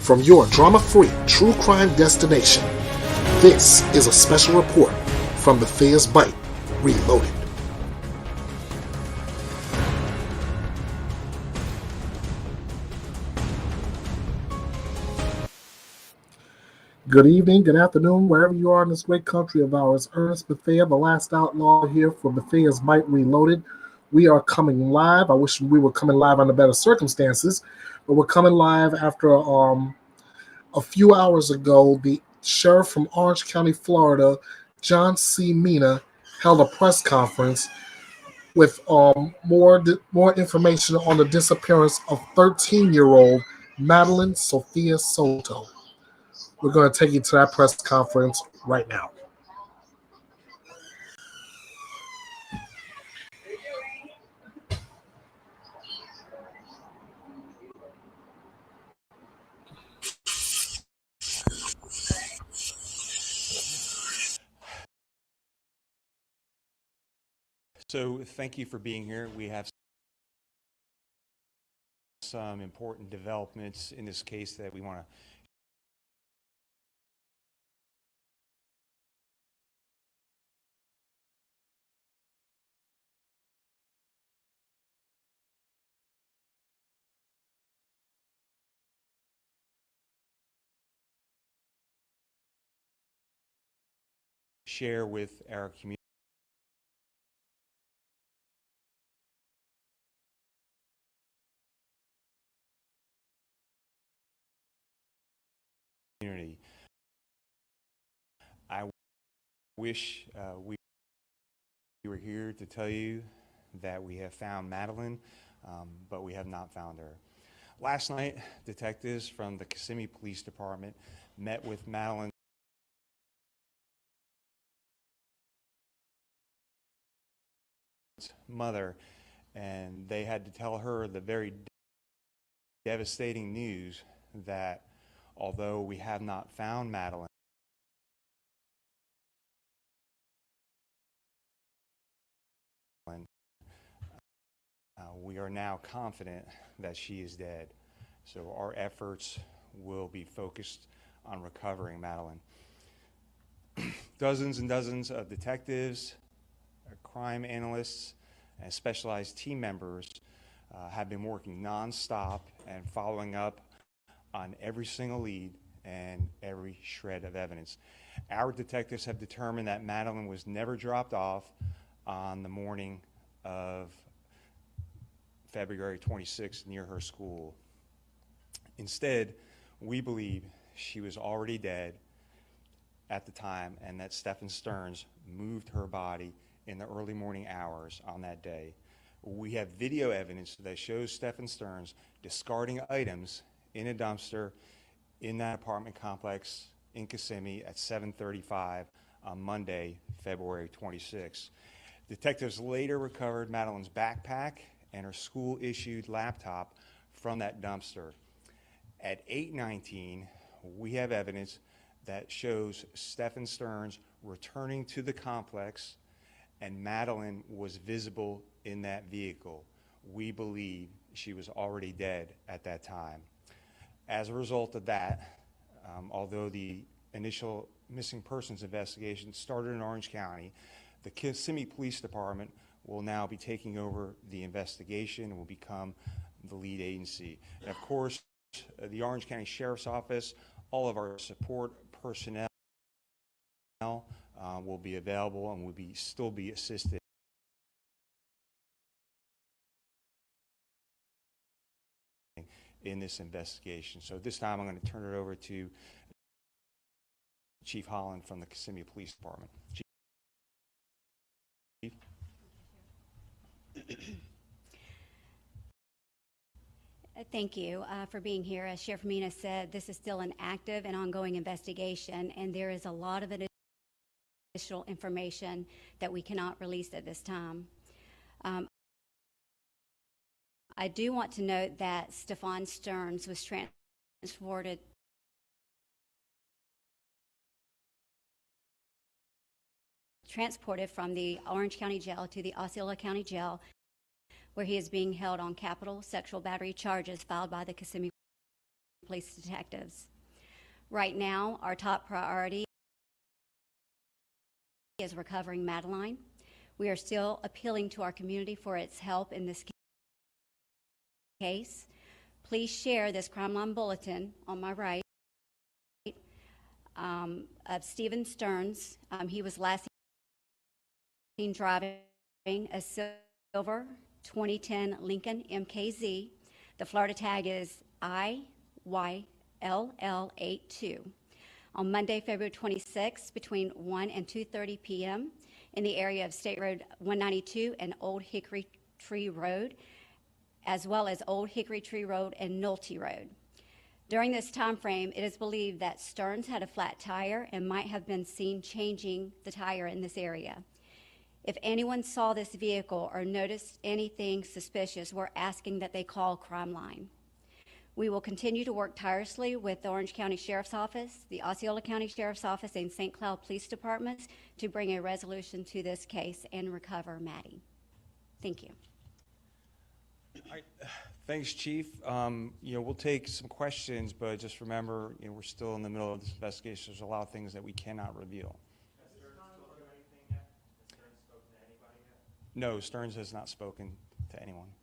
From your drama-free true crime destination, this is a special report from Bethea's Byte Reloaded. Good evening, good afternoon, wherever you are in this great country of ours. Ernest Bethea, the last outlaw here for Bethea's Byte Reloaded. We are coming live. I wish we were coming live under better circumstances, but we're coming live after a few hours ago. The sheriff from Orange County, Florida, John C. Mina, held a press conference with more information on the disappearance of 13-year-old Madeline Soto. We're going to take you to that press conference right now. So thank you for being here. We have some important developments in this case that we want to share with our community. I wish we were here to tell you that we have found Madeline, but we have not found her. Last night, detectives from the Kissimmee Police Department met with Madeline's mother, and they had to tell her the very devastating news that although we have not found Madeline, we are now confident that she is dead. So our efforts will be focused on recovering Madeline. Dozens and dozens of detectives, crime analysts, and specialized team members have been working nonstop and following up on every single lead and every shred of evidence. Our detectives have determined that Madeline was never dropped off on the morning of February 26th near her school. Instead, we believe she was already dead at the time and that Stephen Stearns moved her body in the early morning hours on that day. We have video evidence that shows Stephen Stearns discarding items in a dumpster in that apartment complex in Kissimmee at 7:35 on Monday, February 26th. Detectives later recovered Madeline's backpack and her school-issued laptop from that dumpster. At 8:19, we have evidence that shows Stephen Stearns returning to the complex and Madeline was visible in that vehicle. We believe she was already dead at that time. As a result of that, although the initial missing persons investigation started in Orange County, the Kissimmee Police Department will now be taking over the investigation and will become the lead agency. And of course, the Orange County Sheriff's Office, all of our support personnel will be available and will still be assisted in this investigation. So this time I'm going to turn it over to Chief Holland from the Kissimmee Police Department. Chief? Thank you for being here. As Sheriff Mina said, this is still an active and ongoing investigation, and there is a lot of additional information that we cannot release at this time. I do want to note that Stephen Stearns was transported from the Orange County Jail to the Osceola County Jail, where he is being held on capital sexual battery charges filed by the Kissimmee police detectives. Right now, our top priority is recovering Madeline. We are still appealing to our community for its help in this case. Please share this crime line bulletin on my right of Stephen Stearns. He was last seen driving a silver 2010 Lincoln MKZ. The Florida tag is IYLL82. On Monday, February 26th, between 1 and 2:30 p.m. in the area of State Road 192 and Old Hickory Tree Road, as well as Old Hickory Tree Road and Nolte Road. During this time frame, it is believed that Stearns had a flat tire and might have been seen changing the tire in this area. If anyone saw this vehicle or noticed anything suspicious, we're asking that they call Crime Line. We will continue to work tirelessly with the Orange County Sheriff's Office, the Osceola County Sheriff's Office, and St. Cloud Police Departments to bring a resolution to this case and recover Maddie. Thank you. All right. Thanks, Chief. We'll take some questions, but just remember, we're still in the middle of this investigation. There's a lot of things that we cannot reveal. Has Stearns told you anything yet? Has Stearns spoken to anybody yet? No, Stearns has not spoken to anyone. Is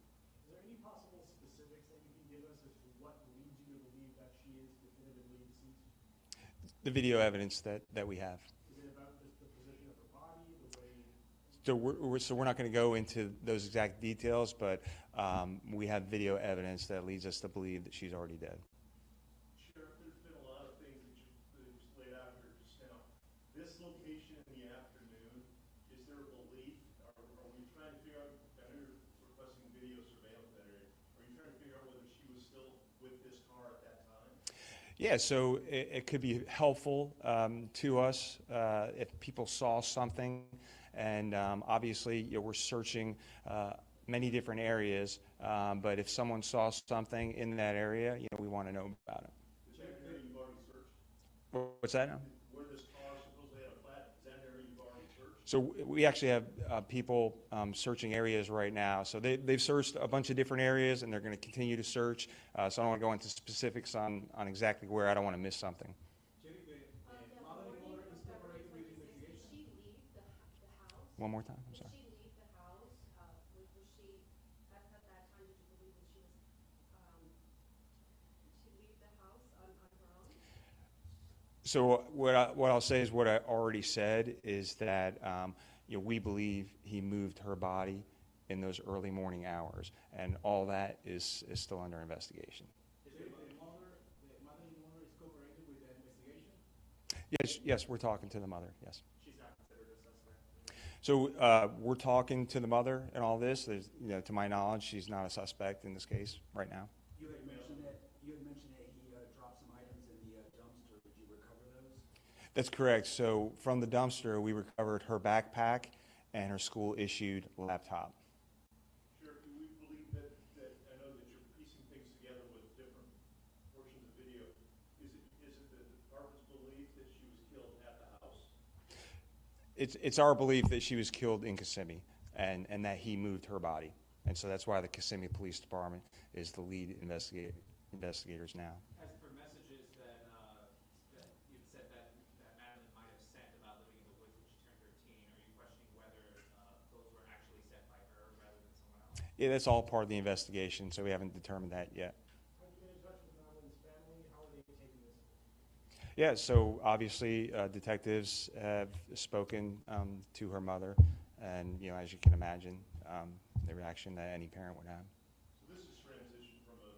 there any possible specifics that you can give us as to what leads you to believe that she is definitively deceased? The video evidence that we have. Is it about just the position of her body, the way? So we're not going to go into those exact details, but we have video evidence that leads us to believe that she's already dead. Sheriff, there's been a lot of things that you just laid out here just now. This location in the afternoon, is there a belief, are we trying to figure out, I know you're requesting video surveillance in that area, are you trying to figure out whether she was still with this car at that time? Yeah, so it could be helpful to us if people saw something. And obviously, we're searching many different areas, but if someone saw something in that area, we want to know about it. Is that an area you've already searched? What's that now? Where this car supposedly had a flat, is that an area you've already searched? So we actually have people searching areas right now. So they've searched a bunch of different areas, and they're going to continue to search. So I don't want to go into specifics on exactly where. I don't want to miss something. One more time, I'm sorry. Did she leave the house? Was she, at that time, did you believe that she was, did she leave the house on her own? So what I'll say is what I already said is that we believe he moved her body in those early morning hours, and all that is still under investigation. Is it the mother is cooperating with the investigation? Yes, we're talking to the mother, yes. She's not considered a suspect. So we're talking to the mother and all this. There's, to my knowledge, she's not a suspect in this case right now. You had mentioned that he dropped some items in the dumpster. Did you recover those? That's correct. So from the dumpster, we recovered her backpack and her school-issued laptop. Sheriff, do we believe that, I know that you're piecing things together with different portions of video. Is it the department's belief that she was killed at the house? It's our belief that she was killed in Kissimmee and that he moved her body. And so that's why the Kissimmee Police Department is the lead investigators now. As for messages that you've said that Madeline might have sent about living in the woods when she turned 13, are you questioning whether those were actually sent by her rather than someone else? Yeah, that's all part of the investigation, so we haven't determined that yet. Have you been in touch with Madeline's family? How are they taking this? Yeah, so obviously detectives have spoken to her mother, and as you can imagine, the reaction that any parent would have. So this is transition from a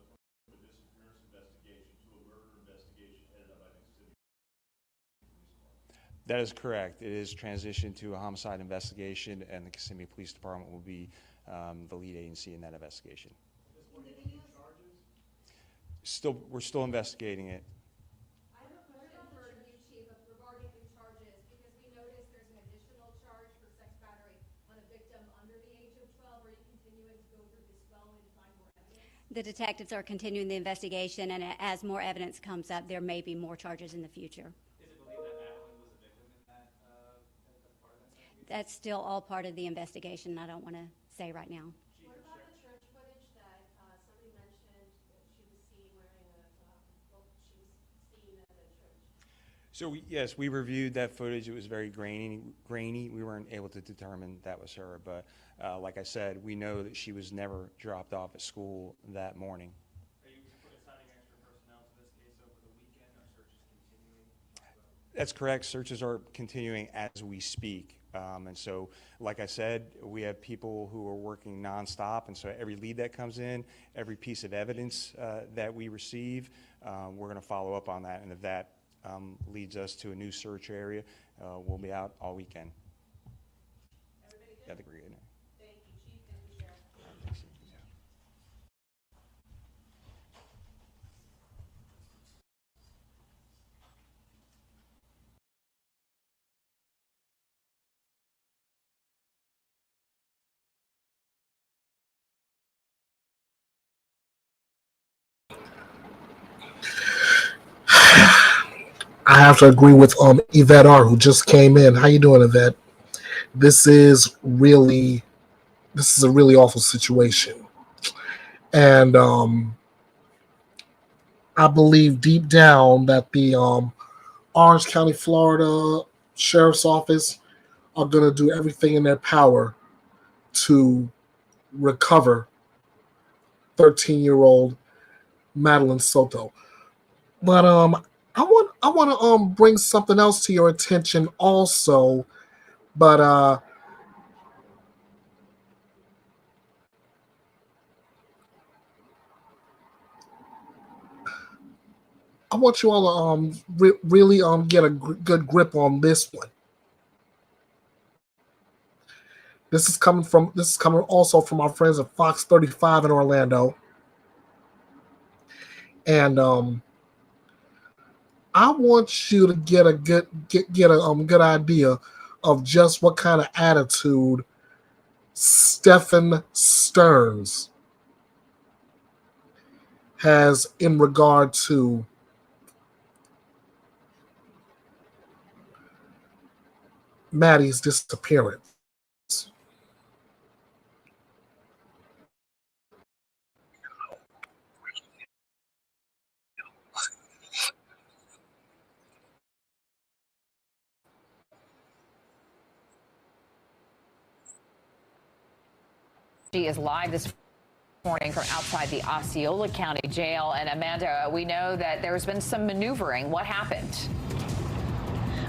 disappearance investigation to a murder investigation headed up by the Kissimmee Police Department. That is correct. It is transitioned to a homicide investigation, and the Kissimmee Police Department will be the lead agency in that investigation. At this point, any charges? We're still investigating it. I have a question for you, Chief, regarding the charges, because we noticed there's an additional charge for sex battery on a victim under the age of 12. Are you continuing to go through this well and find more evidence? The detectives are continuing the investigation, and as more evidence comes up, there may be more charges in the future. Is it believed that Madeline was a victim in that, as part of that investigation? That's still all part of the investigation. I don't want to say right now. What about the church footage that somebody mentioned that she was seen wearing a So yes, we reviewed that footage. It was very grainy. We weren't able to determine that was her, but like I said, we know that she was never dropped off at school that morning. Are you assigning extra personnel to this case over the weekend? Are searches continuing? That's correct. Searches are continuing as we speak. And so, like I said, we have people who are working nonstop. And so every lead that comes in, every piece of evidence that we receive, we're going to follow up on that. And if that leads us to a new search area, we'll be out all weekend. Everybody good? Have a great night. Thank you, Chief. Thank you, Sheriff. I have to agree with Yvette R, who just came in. How you doing, Yvette? This is a really awful situation, and I believe deep down that the Orange County, Florida Sheriff's Office are going to do everything in their power to recover 13-year-old Madeline Soto. But I want to bring something else to your attention also. But I want you all to really get a good grip on this one. This is coming also from our friends at Fox 35 in Orlando. And I want you to get a good idea of just what kind of attitude Stephen Stearns has in regard to Maddie's disappearance. She is live this morning from outside the Osceola County Jail. And Amanda, we know that there's been some maneuvering. What happened?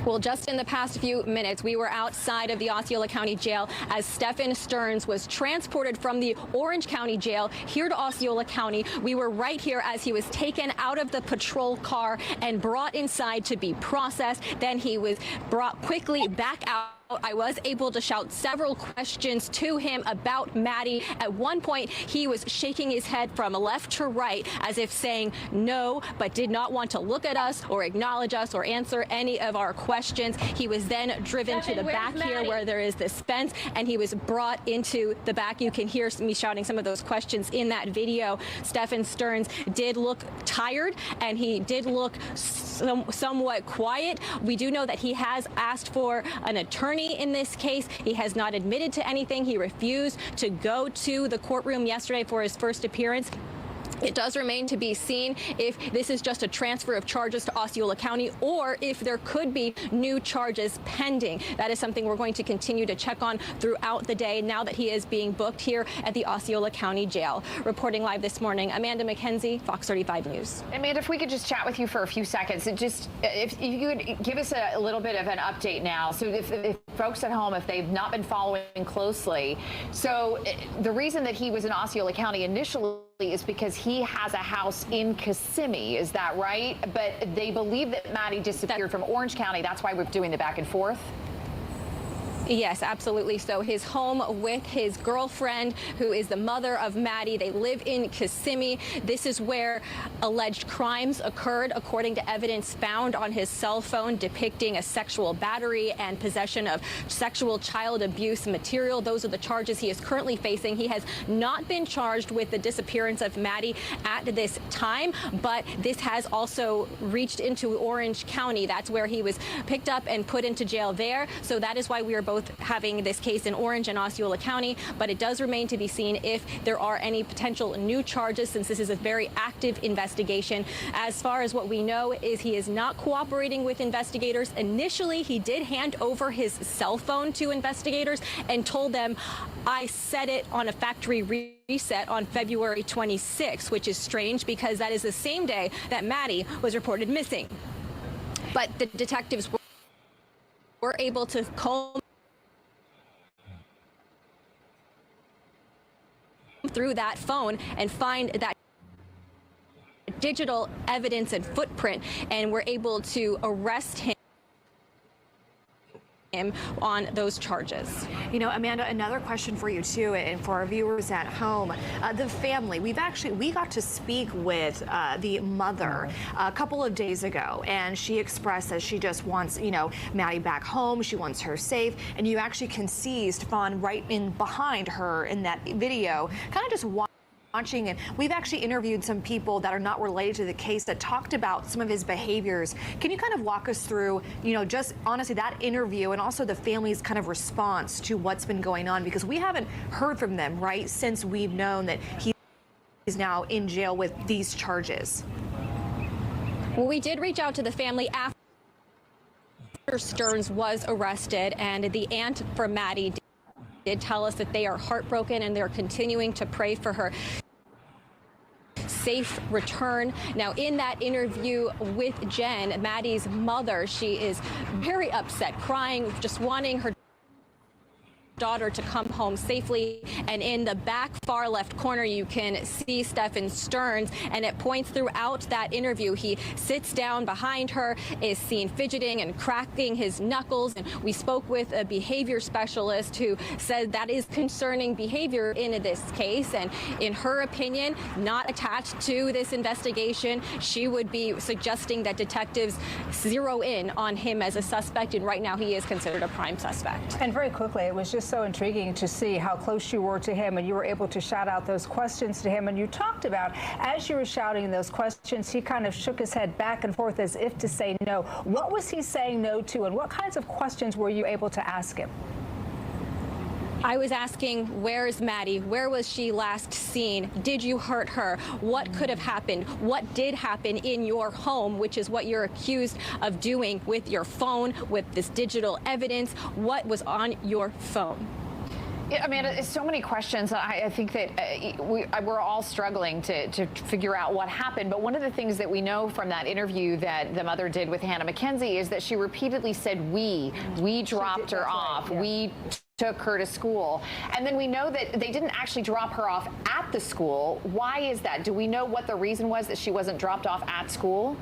Well, just in the past few minutes, we were outside of the Osceola County Jail as Stephen Stearns was transported from the Orange County Jail here to Osceola County. We were right here as he was taken out of the patrol car and brought inside to be processed. Then he was brought quickly back out. I was able to shout several questions to him about Maddie. At one point, he was shaking his head from left to right as if saying no, but did not want to look at us or acknowledge us or answer any of our questions. He was then driven to the back here where there is this fence, and he was brought into the back. You can hear me shouting some of those questions in that video. Stephen Stearns did look tired, and he did look somewhat quiet. We do know that he has asked for an attorney in this case. He has not admitted to anything. He refused to go to the courtroom yesterday for his first appearance. It does remain to be seen if this is just a transfer of charges to Osceola County or if there could be new charges pending. That is something we're going to continue to check on throughout the day now that he is being booked here at the Osceola County Jail. Reporting live this morning, Amanda McKenzie, Fox 35 News. Amanda, if we could just chat with you for a few seconds, if you could give us a little bit of an update now. So if folks at home, if they've not been following closely, so the reason that he was in Osceola County initially is because he has a house in Kissimmee. Is that right? But they believe that Maddie disappeared from Orange County. That's why we're doing the back and forth. Yes, absolutely. So his home with his girlfriend, who is the mother of Maddie, they live in Kissimmee. This is where alleged crimes occurred, according to evidence found on his cell phone depicting a sexual battery and possession of sexual child abuse material. Those are the charges he is currently facing. He has not been charged with the disappearance of Maddie at this time, but this has also reached into Orange County. That's where he was picked up and put into jail there. So that is why we are both both having this case in Orange and Osceola County, but it does remain to be seen if there are any potential new charges, since this is a very active investigation. As far as what we know is he is not cooperating with investigators. Initially, he did hand over his cell phone to investigators and told them, I set it on a factory reset on February 26th, which is strange because that is the same day that Maddie was reported missing. But the detectives were able to comb through that phone and find that digital evidence and footprint, and were able to arrest him on those charges. You know, Amanda, another question for you too, and for our viewers at home, the family. We got to speak with the mother a couple of days ago, and she expressed that she just wants, you know, Maddie back home. She wants her safe, and you actually can see Stefan right in behind her in that video, kind of just watching. And we've actually interviewed some people that are not related to the case that talked about some of his behaviors. Can you kind of walk us through, you know, just honestly that interview and also the family's kind of response to what's been going on? Because we haven't heard from them, right, since we've known that he's now in jail with these charges. Well, we did reach out to the family after Stearns was arrested, and the aunt for Maddie did tell us that they are heartbroken and they're continuing to pray for her safe return. Now, in that interview with Jen, Maddie's mother, she is very upset, crying, just wanting her daughter to come home safely. And in the back far left corner, you can see Stephen Stearns, and it points throughout that interview. He sits down behind her, is seen fidgeting and cracking his knuckles. And we spoke with a behavior specialist who said that is concerning behavior in this case. And in her opinion, not attached to this investigation, she would be suggesting that detectives zero in on him as a suspect. And right now he is considered a prime suspect. And very quickly, it was just so intriguing to see how close you were to him, and you were able to shout out those questions to him. And you talked about, as you were shouting those questions, he kind of shook his head back and forth as if to say no. What was he saying no to, and what kinds of questions were you able to ask him? I was asking, where's Maddie? Where was she last seen? Did you hurt her? What could have happened? What did happen in your home, which is what you're accused of doing with your phone, with this digital evidence? What was on your phone? Yeah, Amanda, so many questions. I think that we're all struggling to figure out what happened. But one of the things that we know from that interview that the mother did with Hannah McKenzie is that she repeatedly said, we dropped her off. Right, yeah. We took her to school. And then we know that they didn't actually drop her off at the school. Why is that? Do we know what the reason was that she wasn't dropped off at school?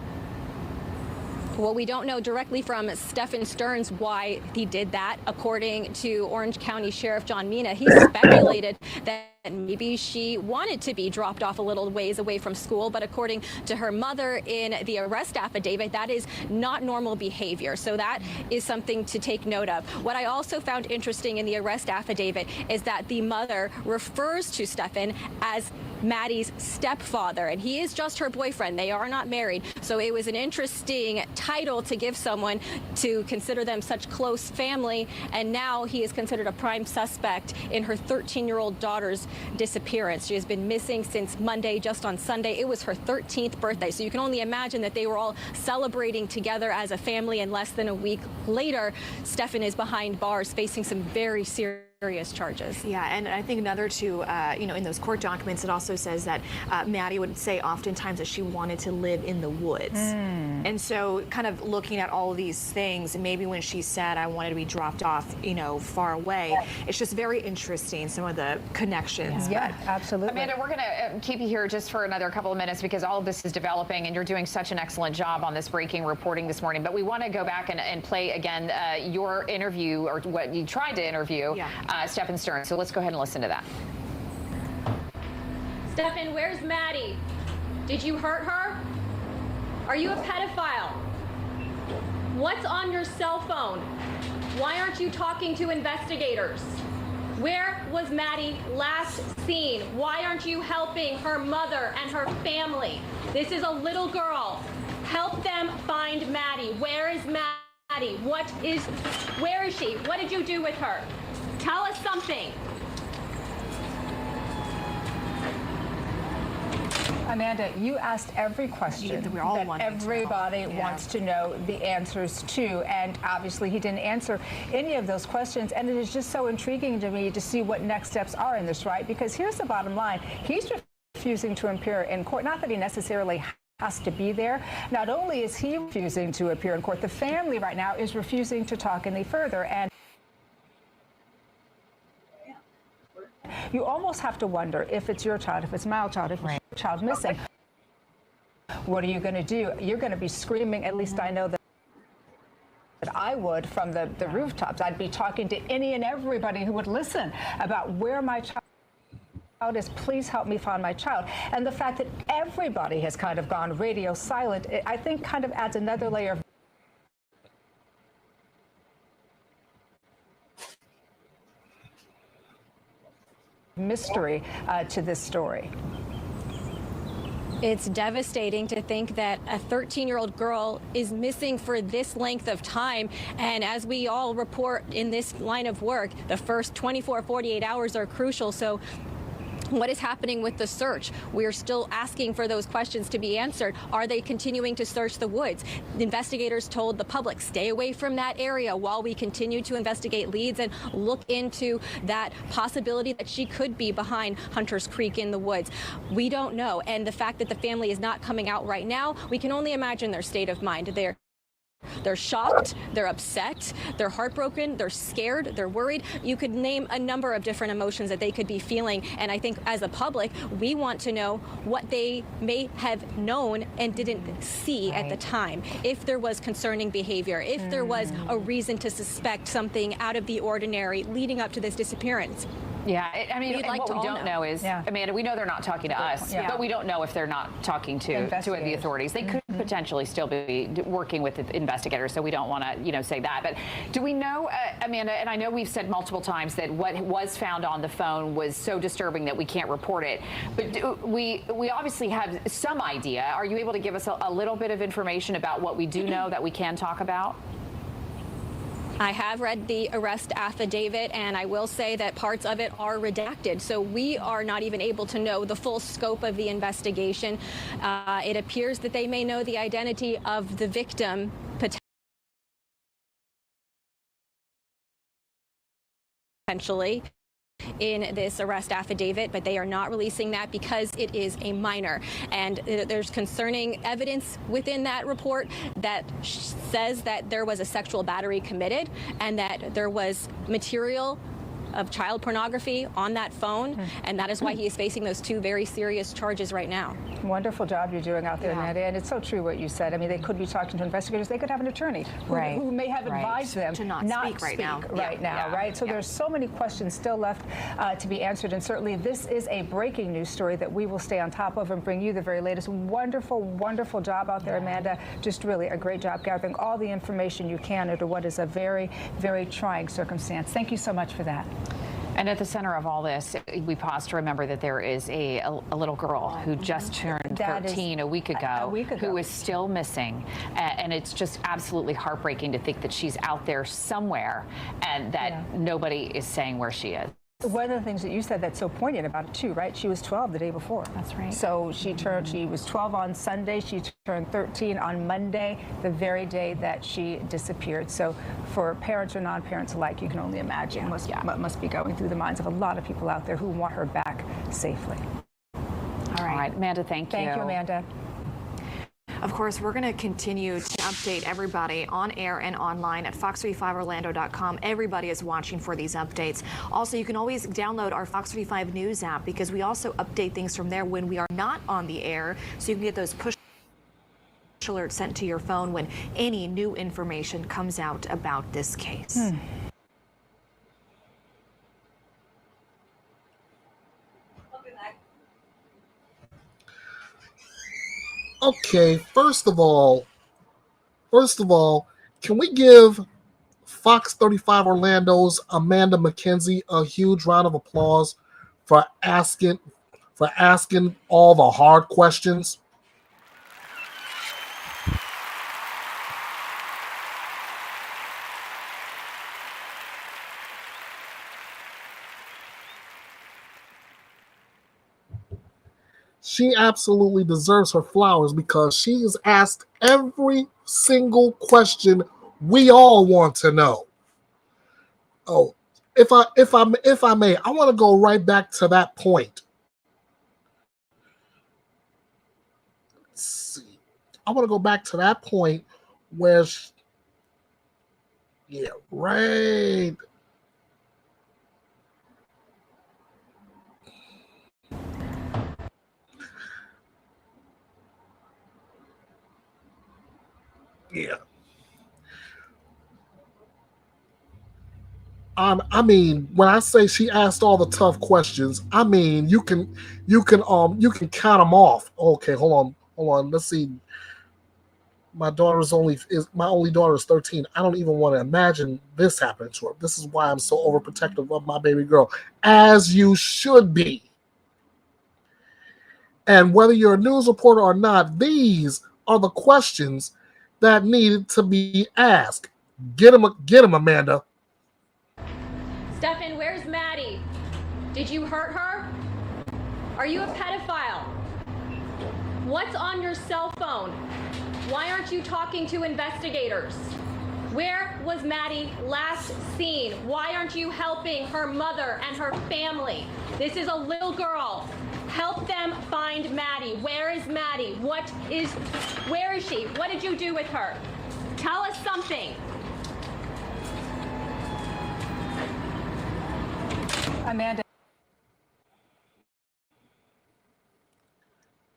Well, we don't know directly from Stephen Stearns why he did that. According to Orange County Sheriff John Mina, he speculated that maybe she wanted to be dropped off a little ways away from school. But according to her mother in the arrest affidavit, that is not normal behavior. So that is something to take note of. What I also found interesting in the arrest affidavit is that the mother refers to Stephen as Maddie's stepfather, and he is just her boyfriend. They are not married. So it was an interesting title to give someone to consider them such close family. And now he is considered a prime suspect in her 13-year-old daughter's disappearance. She has been missing since Monday. Just on Sunday, it was her 13th birthday. So you can only imagine that they were all celebrating together as a family. And less than a week later, Stephen is behind bars facing some very serious charges. Yeah, and I think another too, you know, in those court documents, it also says that Maddie would say oftentimes that she wanted to live in the woods. And so kind of looking at all of these things, and maybe when she said, I wanted to be dropped off, you know, far away, it's just very interesting, some of the connections. Yeah, absolutely. Amanda, we're going to keep you here just for another couple of minutes because all of this is developing and you're doing such an excellent job on this breaking reporting this morning. But we want to go back and play again your interview, or what you tried to interview. Stephen Stearns. So let's go ahead and listen to that. Stephen, where's Maddie? Did you hurt her? Are you a pedophile? What's on your cell phone? Why aren't you talking to investigators? Where was Maddie last seen? Why aren't you helping her mother and her family? This is a little girl. Help them find Maddie. Where is Maddie? Where is she? What did you do with her? Tell us something. Amanda, you asked every question We're all that wanting to know. everybody wants to know the answers to, and obviously he didn't answer any of those questions, and it is just so intriguing to me to see what next steps are in this, right? Because here's the bottom line. He's refusing to appear in court, not that he necessarily has to be there. Not only is he refusing to appear in court, the family right now is refusing to talk any further, and you almost have to wonder if it's your child, if it's my child, if it's your child missing. What are you going to do? You're going to be screaming, at least I know that I would, from the rooftops. I'd be talking to any and everybody who would listen about where my child is. Please help me find my child. And the fact that everybody has kind of gone radio silent, I think kind of adds another layer of mystery to this story. It's devastating to think that a 13-year-old girl is missing for this length of time. And as we all report in this line of work, the first 24, 48 hours are crucial. So what is happening with the search? We're still asking for those questions to be answered. Are they continuing to search the woods? The investigators told the public, stay away from that area while we continue to investigate leads and look into that possibility that she could be behind Hunter's Creek in the woods. We don't know. And the fact that the family is not coming out right now, we can only imagine their state of mind. They're shocked, they're upset, they're heartbroken, they're scared, they're worried. You could name a number of different emotions that they could be feeling. And I think as a public, we want to know what they may have known and didn't see at the time. If there was concerning behavior, if there was a reason to suspect something out of the ordinary leading up to this disappearance. Yeah, I mean, We'd like what to we all don't know is, Amanda, we know they're not talking to us, but we don't know if they're not talking to the authorities. They could potentially still be working with the investigators, so we don't want to, say that. But do we know, Amanda, and I know we've said multiple times that what was found on the phone was so disturbing that we can't report it, but we obviously have some idea. Are you able to give us a little bit of information about what we do know that we can talk about? I have read the arrest affidavit, and I will say that parts of it are redacted. So we are not even able to know the full scope of the investigation. It appears that they may know the identity of the victim potentially in this arrest affidavit, but they are not releasing that because it is a minor. And there's concerning evidence within that report that says that there was a sexual battery committed and that there was material of child pornography on that phone, and that is why he is facing those two very serious charges right now. Wonderful job you're doing out there, Amanda, and it's so true what you said. I mean, they could be talking to investigators. They could have an attorney who may have advised them to not speak right now. Right? So there's so many questions still left to be answered, and certainly this is a breaking news story that we will stay on top of and bring you the very latest. Wonderful, wonderful job out there, Amanda. Just really a great job gathering all the information you can under what is a very, very trying circumstance. Thank you so much for that. And at the center of all this, we pause to remember that there is a little girl who just turned 13 a week ago, who is still missing. And it's just absolutely heartbreaking to think that she's out there somewhere and that nobody is saying where she is. One of the things that you said that's so poignant about it too, right? She was 12 the day before. That's right. So she was 12 on Sunday. She turned 13 on Monday, the very day that she disappeared. So for parents or non-parents alike, you can only imagine what must be going through the minds of a lot of people out there who want her back safely. All right, Amanda, thank you. Thank you, Amanda. Of course, we're going to continue to update everybody on air and online at fox35orlando.com. Everybody is watching for these updates. Also, you can always download our Fox 35 News app because we also update things from there when we are not on the air, so you can get those push alerts sent to your phone when any new information comes out about this case. Okay, first of all, can we give Fox 35 Orlando's Amanda McKenzie a huge round of applause for asking all the hard questions? She absolutely deserves her flowers because she has asked every single question we all want to know. Oh, if I may, I want to go right back to that point. Let's see. I want to go back to that point where yeah, right. Yeah. I mean, when I say she asked all the tough questions, I mean you can count them off. Okay, hold on. Let's see. My only daughter is 13. I don't even want to imagine this happening to her. This is why I'm so overprotective of my baby girl, as you should be. And whether you're a news reporter or not, these are the questions that needed to be asked. Get him, Amanda. Stefan, where's Maddie? Did you hurt her? Are you a pedophile? What's on your cell phone? Why aren't you talking to investigators? Where was Maddie last seen? Why aren't you helping her mother and her family? This is a little girl. Help them find Maddie. Where is Maddie? Where is she? What did you do with her? Tell us something. Amanda.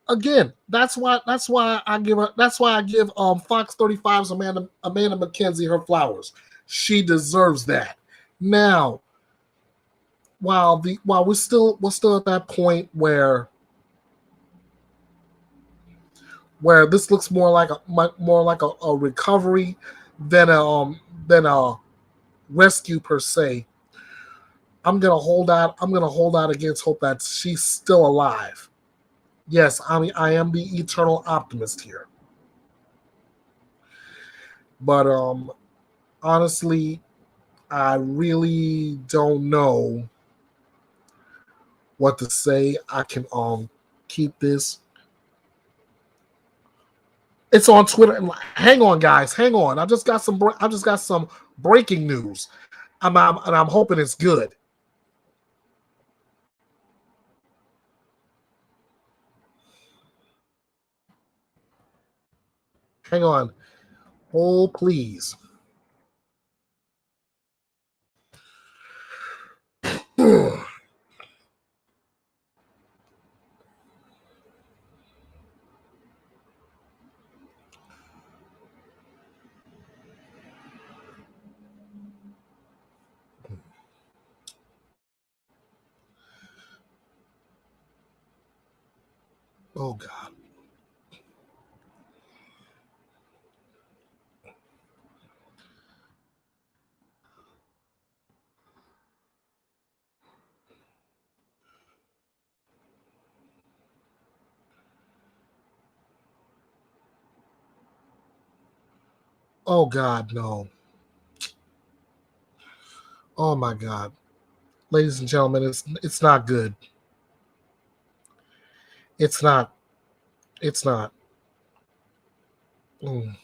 Again, that's why I give Fox 35's Amanda McKenzie her flowers. She deserves that. Now, while we're still at that point where this looks more like a recovery than a rescue per se. I'm gonna hold out against hope that she's still alive. Yes, I am the eternal optimist here. But honestly, I really don't know what to say. I can keep this. It's on Twitter. Hang on, guys. Hang on. I just got some breaking news. And I'm hoping it's good. Hang on. Hold, please. Oh God. Oh God, no. Oh my God. Ladies and gentlemen, it's not good. It's not. It's not. Mm.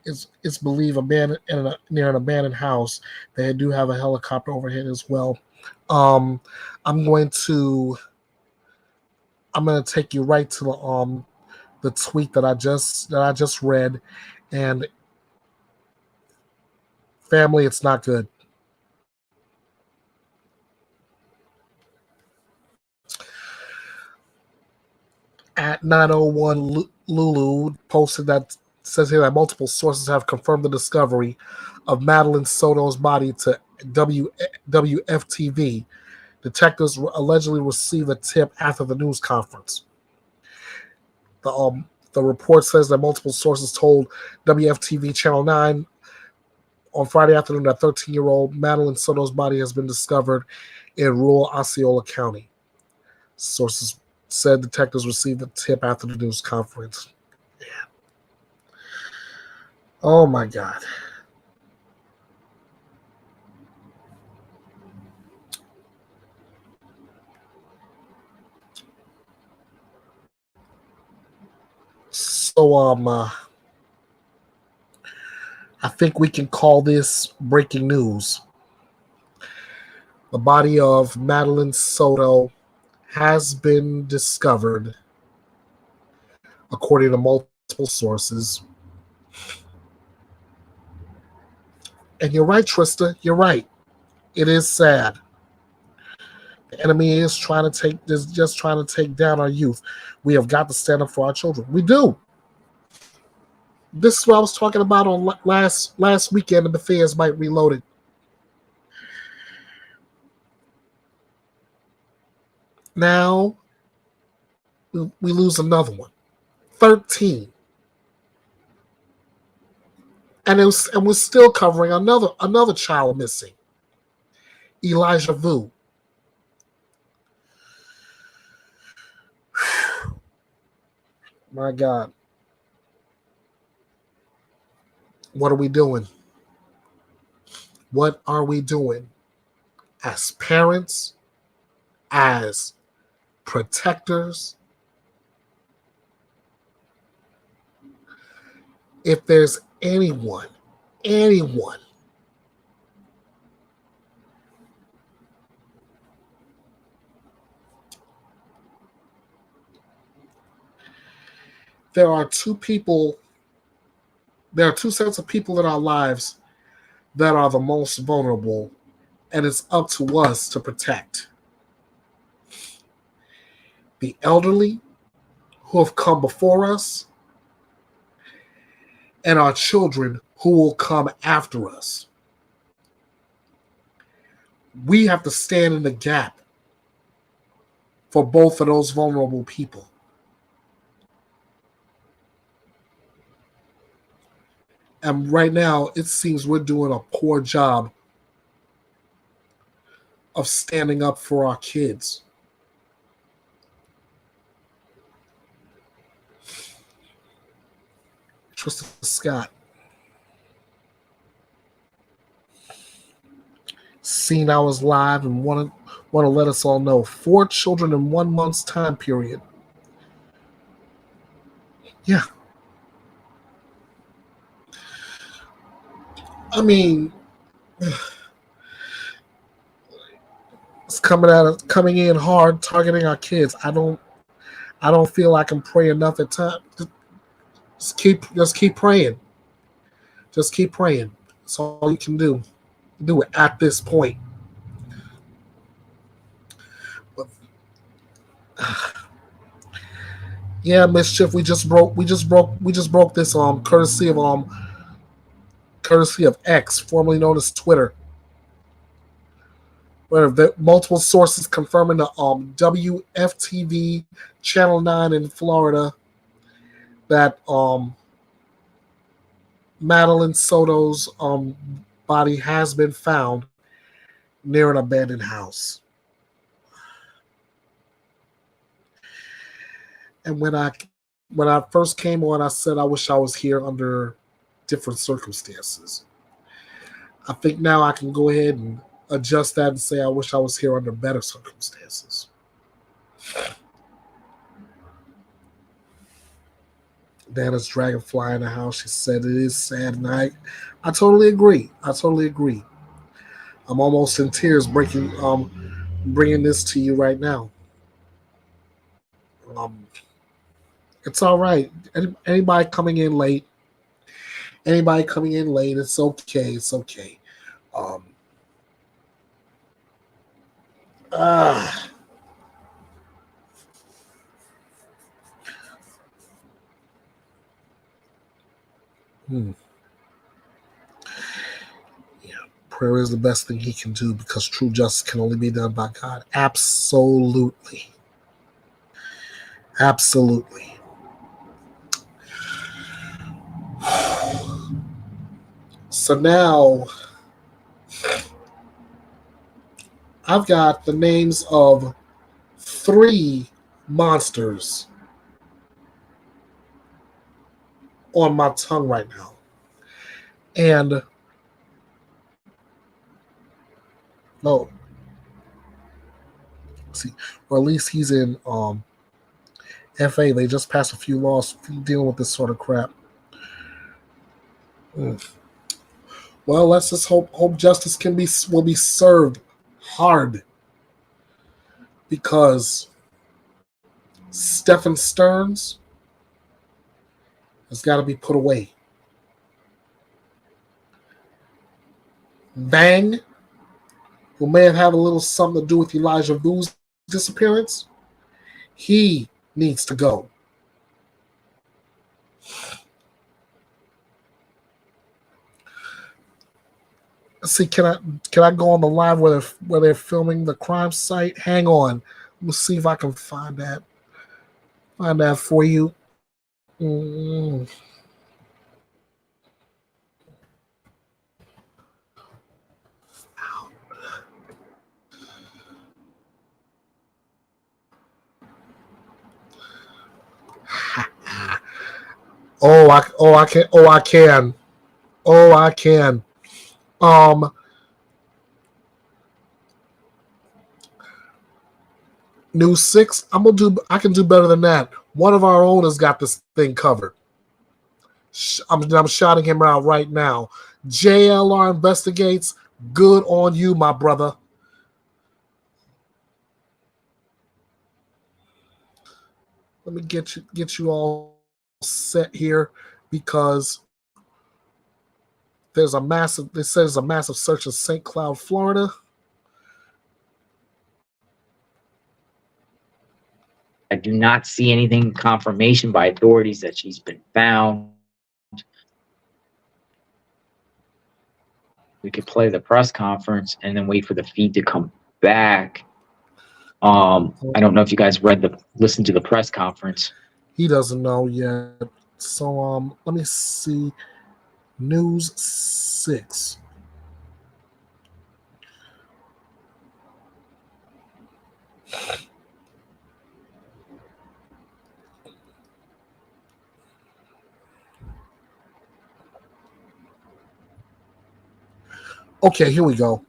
It's believed near an abandoned house. They do have a helicopter overhead as well. Um, I'm going to take you right to the tweet that I just read, and family, it's not good. At 901 Lulu posted that says here that multiple sources have confirmed the discovery of Madeline Soto's body to WFTV. Detectives allegedly received a tip after the news conference. The report says that multiple sources told WFTV Channel 9 on Friday afternoon that 13-year-old Madeline Soto's body has been discovered in rural Osceola County. Sources said detectives received a tip after the news conference. Yeah. Oh my God. So I think we can call this breaking news. The body of Madeline Soto has been discovered, according to multiple sources. And you're right, Trista. You're right. It is sad. The enemy is just trying to take down our youth. We have got to stand up for our children. We do. This is what I was talking about on last weekend in Bethea's Byte Reloaded. Now we lose another one. 13. And we're still covering another child missing. Elijah Vu. My God. What are we doing? What are we doing as parents, as protectors? If there's anyone, there are two sets of people in our lives that are the most vulnerable, and it's up to us to protect. The elderly who have come before us, and our children who will come after us. We have to stand in the gap for both of those vulnerable people. And right now, it seems we're doing a poor job of standing up for our kids. Trista Scott. Seen I was live and want to let us all know 4 children in 1 month's time period. Yeah. I mean, it's coming in hard, targeting our kids. I don't feel I can pray enough at times. Just keep praying. Just keep praying. That's all you can do. Do it at this point. But, yeah, Mischief. We just broke this courtesy of X, formerly known as Twitter, where multiple sources confirming the WFTV Channel 9 in Florida that Madeline Soto's body has been found near an abandoned house. And when I first came on, I said I wish I was here under different circumstances. I think now I can go ahead and adjust that and say I wish I was here under better circumstances. Dana's dragonfly in the house. She said it is sad, and I totally agree. I'm almost in tears bringing this to you right now. It's all right. Anybody coming in late, it's okay. It's okay. Yeah, prayer is the best thing he can do because true justice can only be done by God. Absolutely. Absolutely. So now I've got the names of 3 monsters on my tongue right now. And no, see, or at least he's in FA, they just passed a few laws dealing with this sort of crap. Well, let's just hope justice will be served hard, because Stephen Stearns has got to be put away. Bang, who may have had a little something to do with Elijah Vu's disappearance, he needs to go. Let's see, can I go on the live where they're filming the crime site? Hang on, we'll see if I can find that for you. I can. News 6. I can do better than that. One of our own has got this thing covered. I'm shouting him out right now. JLR investigates. Good on you, my brother. Let me get you all set here, because there's a massive search in St. Cloud, Florida. I do not see anything confirmation by authorities that she's been found. We could play the press conference and then wait for the feed to come back. I don't know if you guys listened to the press conference. He doesn't know yet. So let me see. News 6. Okay, here we go.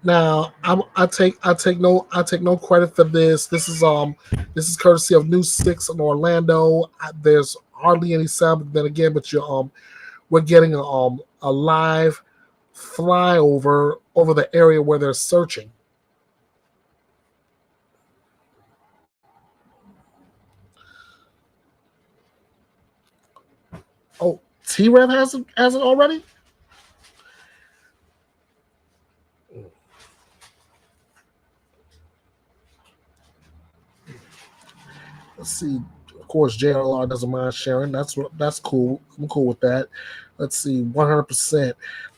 Now I take no credit for this. This is courtesy of News 6 in Orlando. There's hardly any sound, but then again, we're getting a live flyover over the area where they're searching. Oh, T-Rev has it already? Let's see. Of course, JLR doesn't mind sharing. That's cool. I'm cool with that. Let's see. 100%.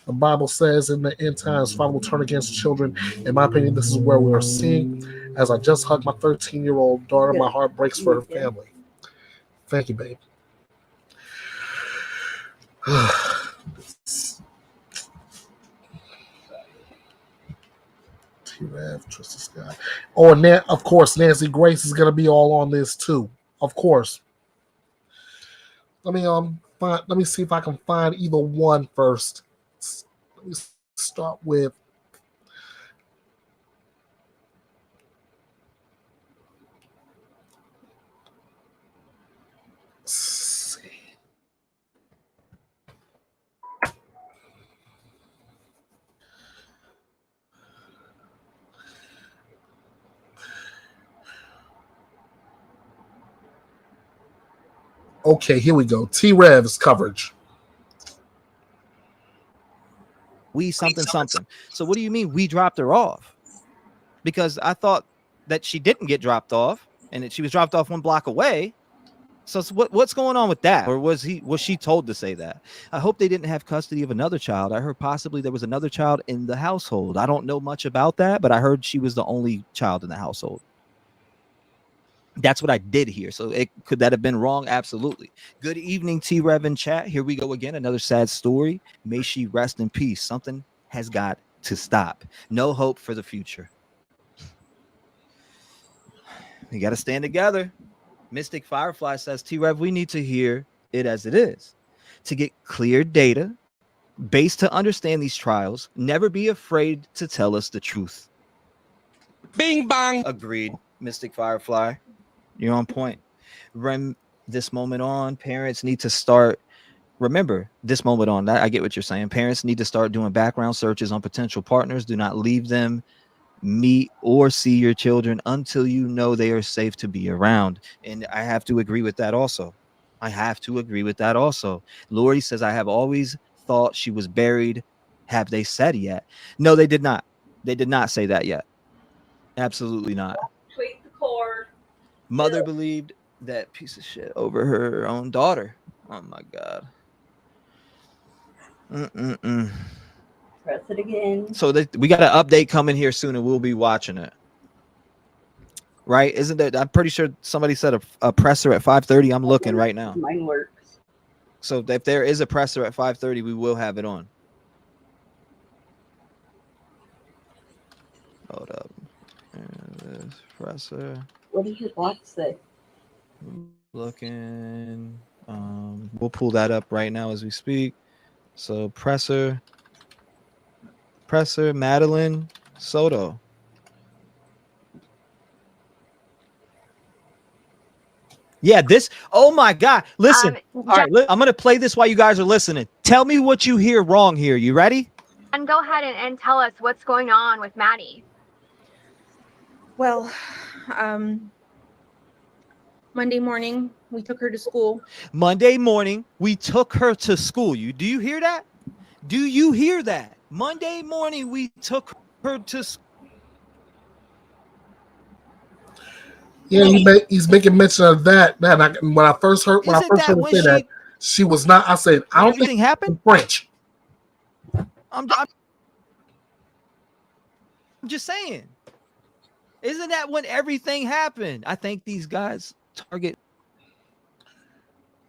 The Bible says in the end times, Father will turn against children. In my opinion, this is where we are seeing. As I just hugged my 13-year-old daughter, my heart breaks for her family. Thank you, babe. T-Rev, trust this guy. Oh, and of course, Nancy Grace is going to be all on this too. Of course. Let me see if I can find either one first. Let me start with. Let's see. Okay, here we go. T-Rev's coverage. Something. So what do you mean we dropped her off? Because I thought that she didn't get dropped off and that she was dropped off one block away. So what's going on with that? Or was she told to say that? I hope they didn't have custody of another child. I heard possibly there was another child in the household. I don't know much about that, but I heard she was the only child in the household. That's what I did hear. So could that have been wrong? Absolutely. Good evening, T-Rev in chat. Here we go again. Another sad story. May she rest in peace. Something has got to stop. No hope for the future. We got to stand together. Mystic Firefly says, T-Rev, we need to hear it as it is. To get clear data, based to understand these trials, never be afraid to tell us the truth. Bing bang. Agreed, Mystic Firefly. You're on point. Rem this moment on, parents need to start. Remember this moment on. I get what you're saying. Parents need to start doing background searches on potential partners. Do not leave them meet or see your children until you know they are safe to be around. And I have to agree with that also. Lori says, I have always thought she was buried. Have they said yet? No, they did not. They did not say that yet. Absolutely not. Tweet the cord. Mother believed that piece of shit over her own daughter. Oh my God. Press it again. So we got an update coming here soon, and we'll be watching it. Right? Isn't that? I'm pretty sure somebody said a presser at 5:30. I'm looking right now. Mine works. So if there is a presser at 5:30, we will have it on. Hold up. This presser. What does your watch say? Looking. We'll pull that up right now as we speak. So presser Madeline Soto. Yeah, this. Oh my God! Listen. All right, I'm gonna play this while you guys are listening. Tell me what you hear wrong here. You ready? And go ahead and tell us what's going on with Maddie. Well, Monday morning we took her to school. Monday morning we took her to school. Do you hear that? Do you hear that? Monday morning we took her to school. Yeah, he's making mention of that. When I first heard him say that, she was not. I said, I don't think happened. French. I'm just saying. Isn't that when everything happened? I think these guys target.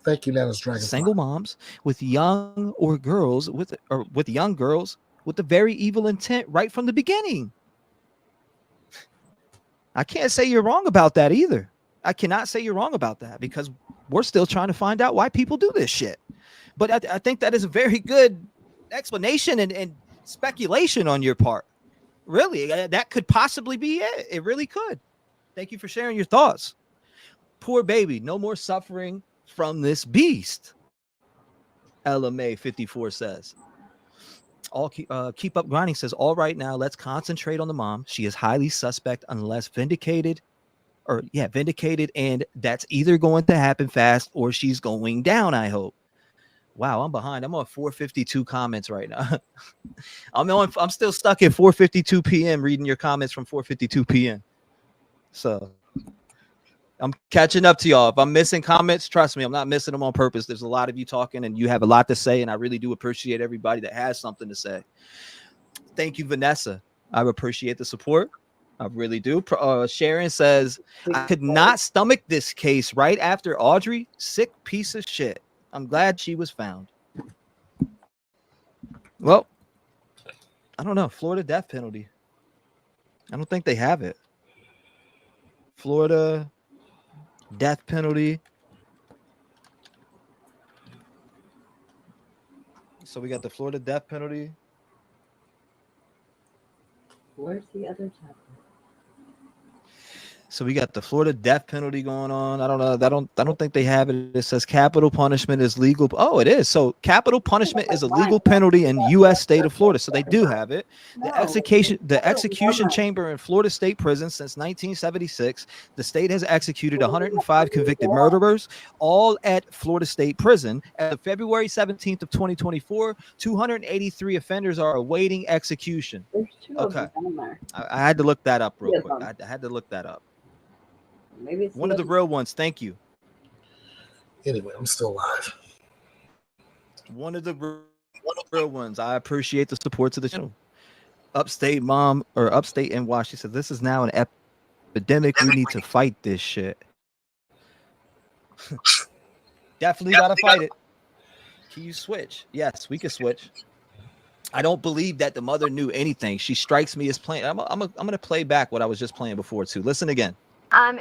Thank you, Nana's Dragon. Single moms with young girls with the very evil intent right from the beginning. I can't say you're wrong about that either. I cannot say you're wrong about that because we're still trying to find out why people do this shit. But I think that is a very good explanation and speculation on your part. Really, that could possibly be it. It really could. Thank you for sharing your thoughts. Poor baby, no more suffering from this beast. LMA 54 says. Keep up grinding says, all right, now let's concentrate on the mom. She is highly suspect unless vindicated, and that's either going to happen fast or she's going down, I hope. Wow, I'm behind. I'm on 4:52 comments right now. I'm still stuck at 4:52 p.m. reading your comments from 4:52 p.m. So I'm catching up to y'all. If I'm missing comments, trust me, I'm not missing them on purpose. There's a lot of you talking and you have a lot to say, and I really do appreciate everybody that has something to say. Thank you, Vanessa. I appreciate the support. I really do. Sharon says, I could not stomach this case right after Audrey. Sick piece of shit. I'm glad she was found. Well, I don't know. Florida death penalty. I don't think they have it. Florida death penalty. So we got the Florida death penalty. Where's the other tab? So we got the Florida death penalty going on. I don't know. I don't think they have it. It says capital punishment is legal. Oh, it is. So capital punishment is a legal penalty in U.S. state of Florida. So they do have it. The execution chamber in Florida State Prison since 1976. The state has executed 105 convicted murderers, all at Florida State Prison. As of February 17th of 2024, 283 offenders are awaiting execution. There's two of them there. I had to look that up real quick. I had to look that up. Maybe it's one of the real ones. Thank you. Anyway, I'm still alive. One of the real ones. I appreciate the support to the channel. Upstate mom or upstate NY. She said, this is now an epidemic. We need to fight this shit. Definitely gotta fight it. Can you switch? Yes, we can switch. I don't believe that the mother knew anything. She strikes me as playing. I'm gonna play back what I was just playing before too. Listen again.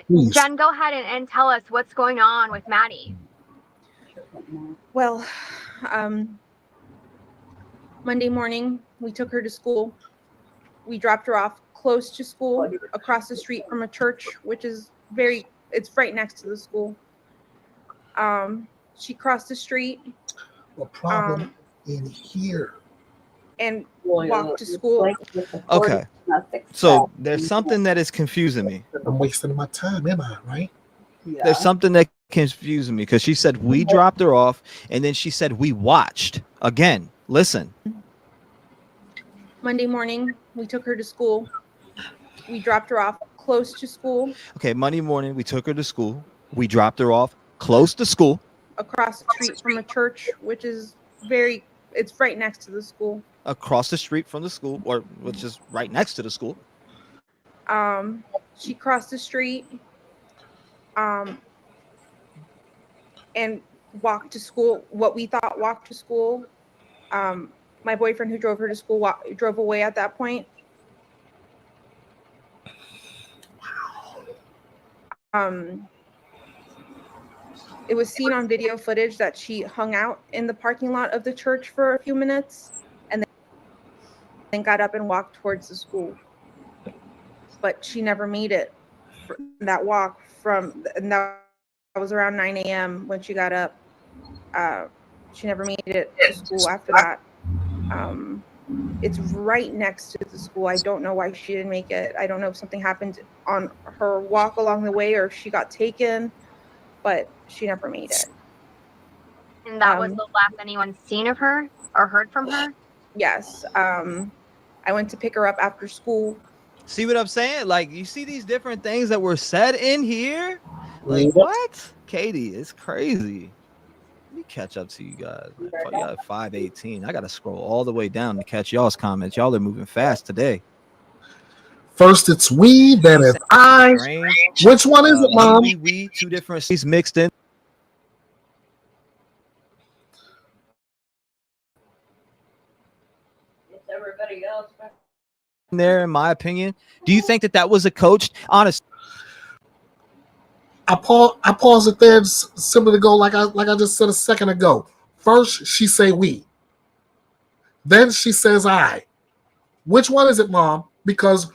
Please. Jen, go ahead and tell us what's going on with Maddie. Well, Monday morning, we took her to school. We dropped her off close to school, across the street from a church, which is it's right next to the school. She crossed the street. The problem in here. And walked to school. Okay. So there's something that is confusing me. I'm wasting my time, am I, right? Yeah. There's something that confuses me because she said we dropped her off and then she said we watched. Again, listen. Monday morning, we took her to school. We dropped her off close to school. Okay, Monday morning, we took her to school. We dropped her off close to school. Across the street from a church, which is it's right next to the school. Across the street from the school, or which is right next to the school. She crossed the street and walked to school, what we thought walked to school. My boyfriend who drove her to school drove away at that point. It was seen on video footage that she hung out in the parking lot of the church for a few minutes and then got up and walked towards the school. But she never made it that walk and that was around 9 a.m. when she got up. She never made it to school after that. It's right next to the school. I don't know why she didn't make it. I don't know if something happened on her walk along the way or if she got taken, but she never made it. And that was the last anyone's seen of her or heard from her? Yes. I went to pick her up after school. See what I'm saying? Like, you see these different things that were said in here? Like, what? Katie, it's crazy. Let me catch up to you guys. Y'all at 5:18. I got to scroll all the way down to catch y'all's comments. Y'all are moving fast today. First it's we, then it's I. Which one is it, Mom? We, two different C's mixed in. It's everybody else. There, in my opinion. Do you think that was a coached? Honest. I pause it there simply to go like I just said a second ago. First she say we, then she says I. Which one is it, Mom? Because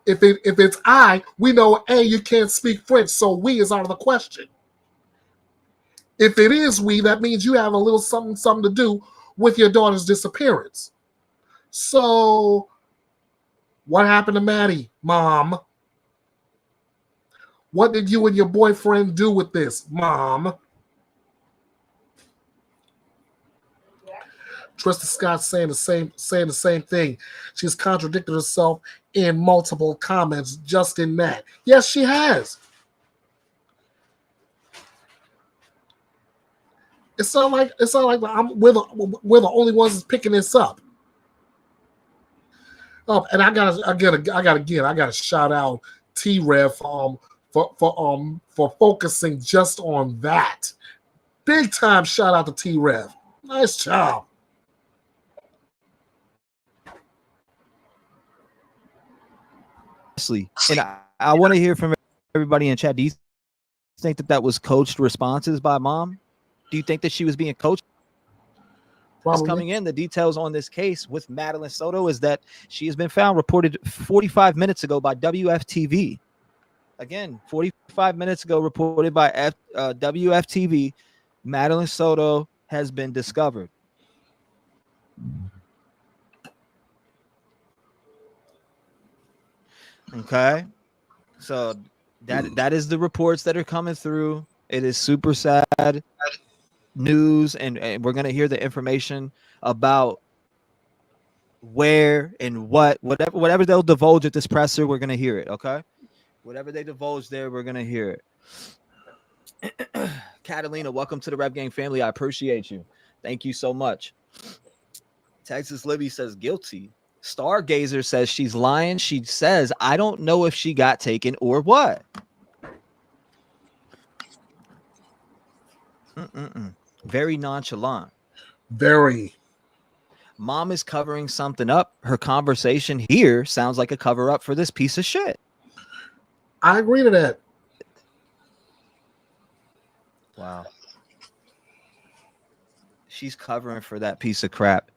if it's I, we know A, you can't speak French, so we is out of the question. If it is we, that means you have a little something to do with your daughter's disappearance. So what happened to Maddie, Mom? What did you and your boyfriend do with this, Mom? Trista Scott saying the same thing. She's contradicted herself in multiple comments just in that. Yes, she has. It's not like we're the only ones that's picking this up. Oh, and I gotta shout out T-Rev for focusing just on that. Big time shout out to T-Rev. Nice job. And I want to hear from everybody in chat. Do you think that was coached responses by Mom? Do you think that she was being coached? What's coming in, the details on this case with Madeline Soto is that she has been found, reported 45 minutes ago by WFTV. Again, 45 minutes ago, reported by WFTV, Madeline Soto has been discovered. Okay, so that is the reports that are coming through. It is super sad news, and we're gonna hear the information about where and whatever they'll divulge at this presser. We're gonna hear it. Okay, whatever they divulge there, we're gonna hear it. Catalina, welcome to the Rep Gang family. I appreciate you. Thank you so much. Texas Libby says guilty. Stargazer says she's lying. She says, I don't know if she got taken or what. Very nonchalant. Very. Mom is covering something up. Her conversation here sounds like a cover up for this piece of shit. I agree to that. Wow. She's covering for that piece of crap.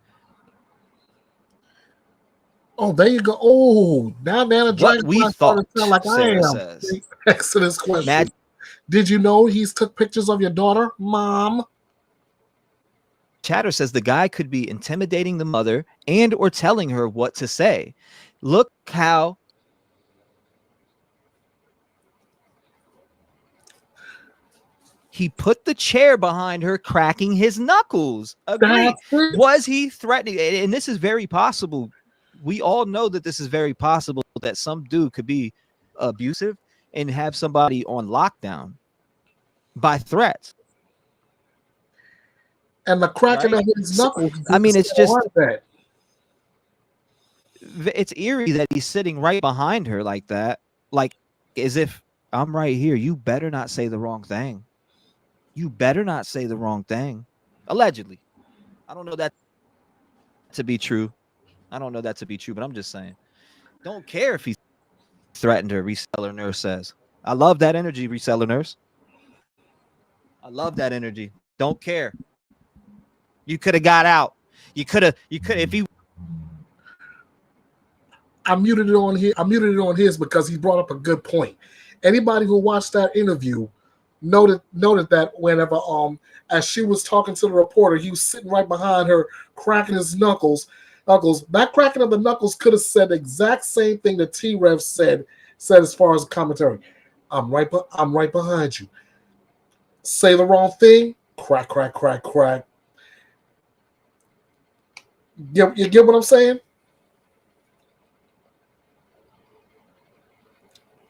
Oh, there you go. Oh, now the What dragonfly we started thought, to sound like I Sarah am. says. Next to this question. Mad- Did you know he's took pictures of your daughter, Mom? Chatter says the guy could be intimidating the mother and or telling her what to say. Look how he put the chair behind her, cracking his knuckles. Agree. Was he threatening? And this is very possible. We all know that this is very possible that some dude could be abusive and have somebody on lockdown by threats. And the cracking Right? of his knuckles. I mean, it's just that. It's eerie that he's sitting right behind her like that, like as if I'm right here. You better not say the wrong thing. You better not say the wrong thing. Allegedly. I don't know that to be true. I don't know that to be true, but I'm just saying. Don't care if he threatened her, reseller nurse says. I love that energy, reseller nurse. I love that energy. Don't care. You could have got out. You could if he I muted it on his because he brought up a good point. Anybody who watched that interview noted that whenever as she was talking to the reporter, he was sitting right behind her, cracking his knuckles. That cracking of the knuckles could have said the exact same thing that T-Rev said as far as the commentary. I'm right behind you. Say the wrong thing, crack, crack, crack, crack. You get what I'm saying?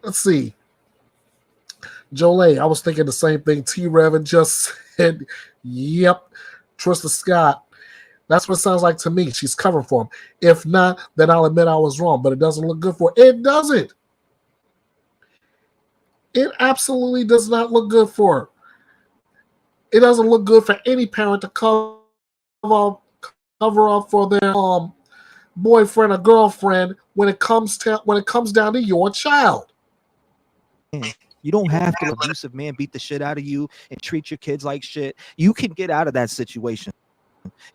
Let's see. Jolie, I was thinking the same thing T-Rev just said. Yep. Trista Scott. That's what it sounds like to me. She's covering for him. If not, then I'll admit I was wrong, but it doesn't look good for her. It doesn't. It absolutely does not look good for her. It doesn't look good for any parent to cover up for their boyfriend or girlfriend when it comes down to your child. You don't have to let an abusive man beat the shit out of you and treat your kids like shit. You can get out of that situation.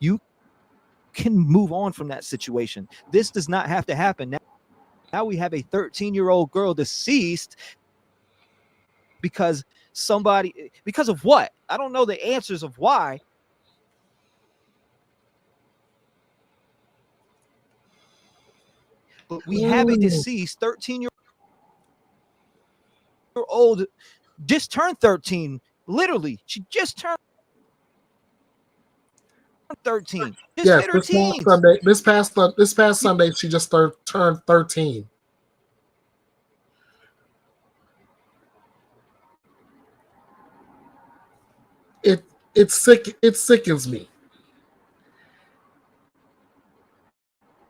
You can move on from that situation. This does not have to happen. Now we have a 13-year-old girl deceased because of what? I don't know the answers of why. But we have a deceased 13-year-old just turned 13. Literally, she just turned 13. Just Yes, hit her teens. this past Sunday, she just turned 13. It sickens me.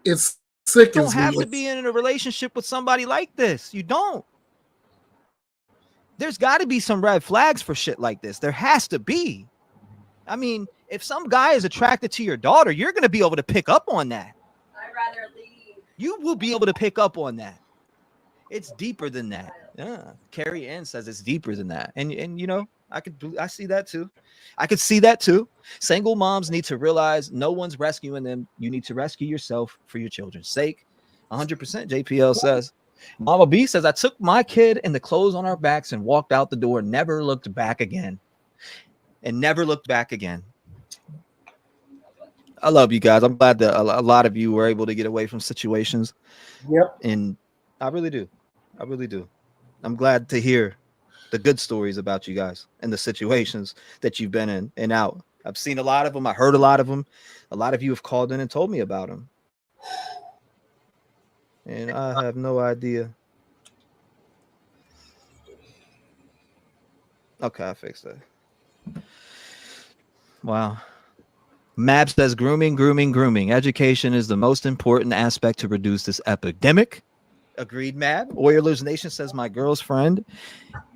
It sickens me. You don't have to be in a relationship with somebody like this. You don't. There's got to be some red flags for shit like this. There has to be. I mean, if some guy is attracted to your daughter, you're going to be able to pick up on that. I'd rather leave. You will be able to pick up on that. It's deeper than that. Yeah. Carrie Ann says it's deeper than that. And you know, I see that too. I could see that too. Single moms need to realize no one's rescuing them. You need to rescue yourself for your children's sake. 100% JPL says. Mama B says, I took my kid and the clothes on our backs and walked out the door, never looked back again. And never looked back again. I love you guys. I'm glad that a lot of you were able to get away from situations. Yep. And I really do. I really do. I'm glad to hear the good stories about you guys and the situations that you've been in and out. I've seen a lot of them. I heard a lot of them. A lot of you have called in and told me about them. And I have no idea. Okay, I fixed that. Wow. Mab says grooming. Education is the most important aspect to reduce this epidemic. Agreed, Mab. Oilers Nation says my girl's friend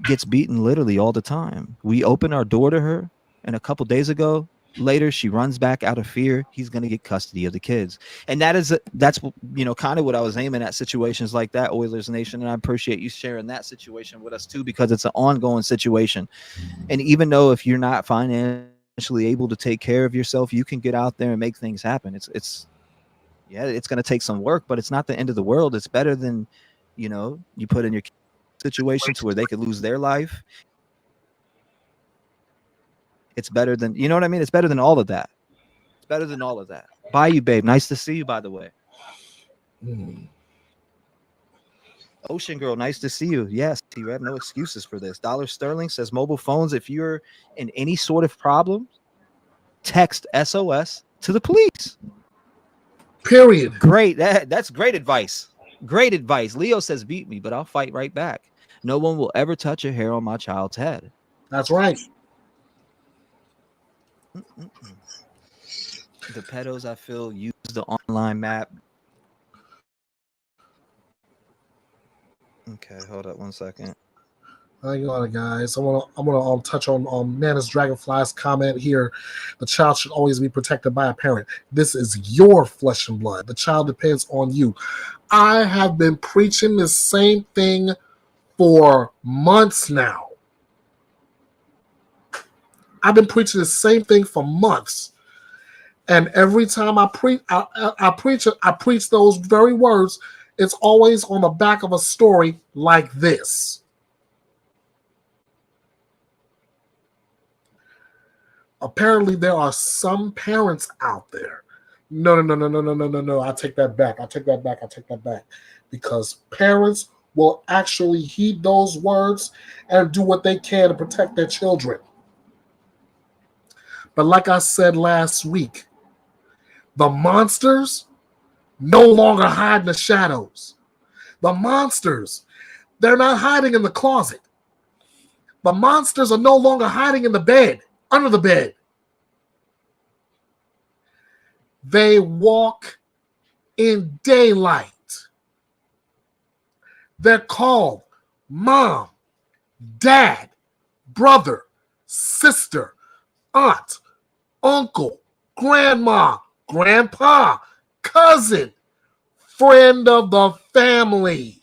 gets beaten literally all the time. We open our door to her, and a couple days ago, later she runs back out of fear, he's going to get custody of the kids. And that's kind of what I was aiming at, situations like that, Oilers Nation. And I appreciate you sharing that situation with us too, because it's an ongoing situation. And even though if you're not financially able to take care of yourself, you can get out there and make things happen. It's going to take some work, but it's not the end of the world. It's better than, you put in your situations where they could lose their life. It's better than, you know what I mean? It's better than all of that. It's better than all of that. Bye, you babe. Nice to see you, by the way. Ocean Girl, nice to see you. Yes, you have no excuses for this. Dollar Sterling says mobile phones, if you're in any sort of problem, text SOS to the police. Period. Great. That's great advice. Great advice. Leo says beat me, but I'll fight right back. No one will ever touch a hair on my child's head. That's right. The pedos, I feel, use the online map. Okay, hold up 1 second. Hang on, guys. I want to touch on Nana's Dragonfly's comment here. The child should always be protected by a parent. This is your flesh and blood. The child depends on you. I have been preaching the same thing for months now. I've been preaching the same thing for months. And every time I preach those very words, it's always on the back of a story like this. Apparently, there are some parents out there. No. I take that back. Because parents will actually heed those words and do what they can to protect their children. But like I said last week, the monsters no longer hide in the shadows. The monsters, they're not hiding in the closet. The monsters are no longer hiding in the bed, under the bed. They walk in daylight. They're called mom, dad, brother, sister, aunt, uncle, grandma, grandpa, cousin, friend of the family.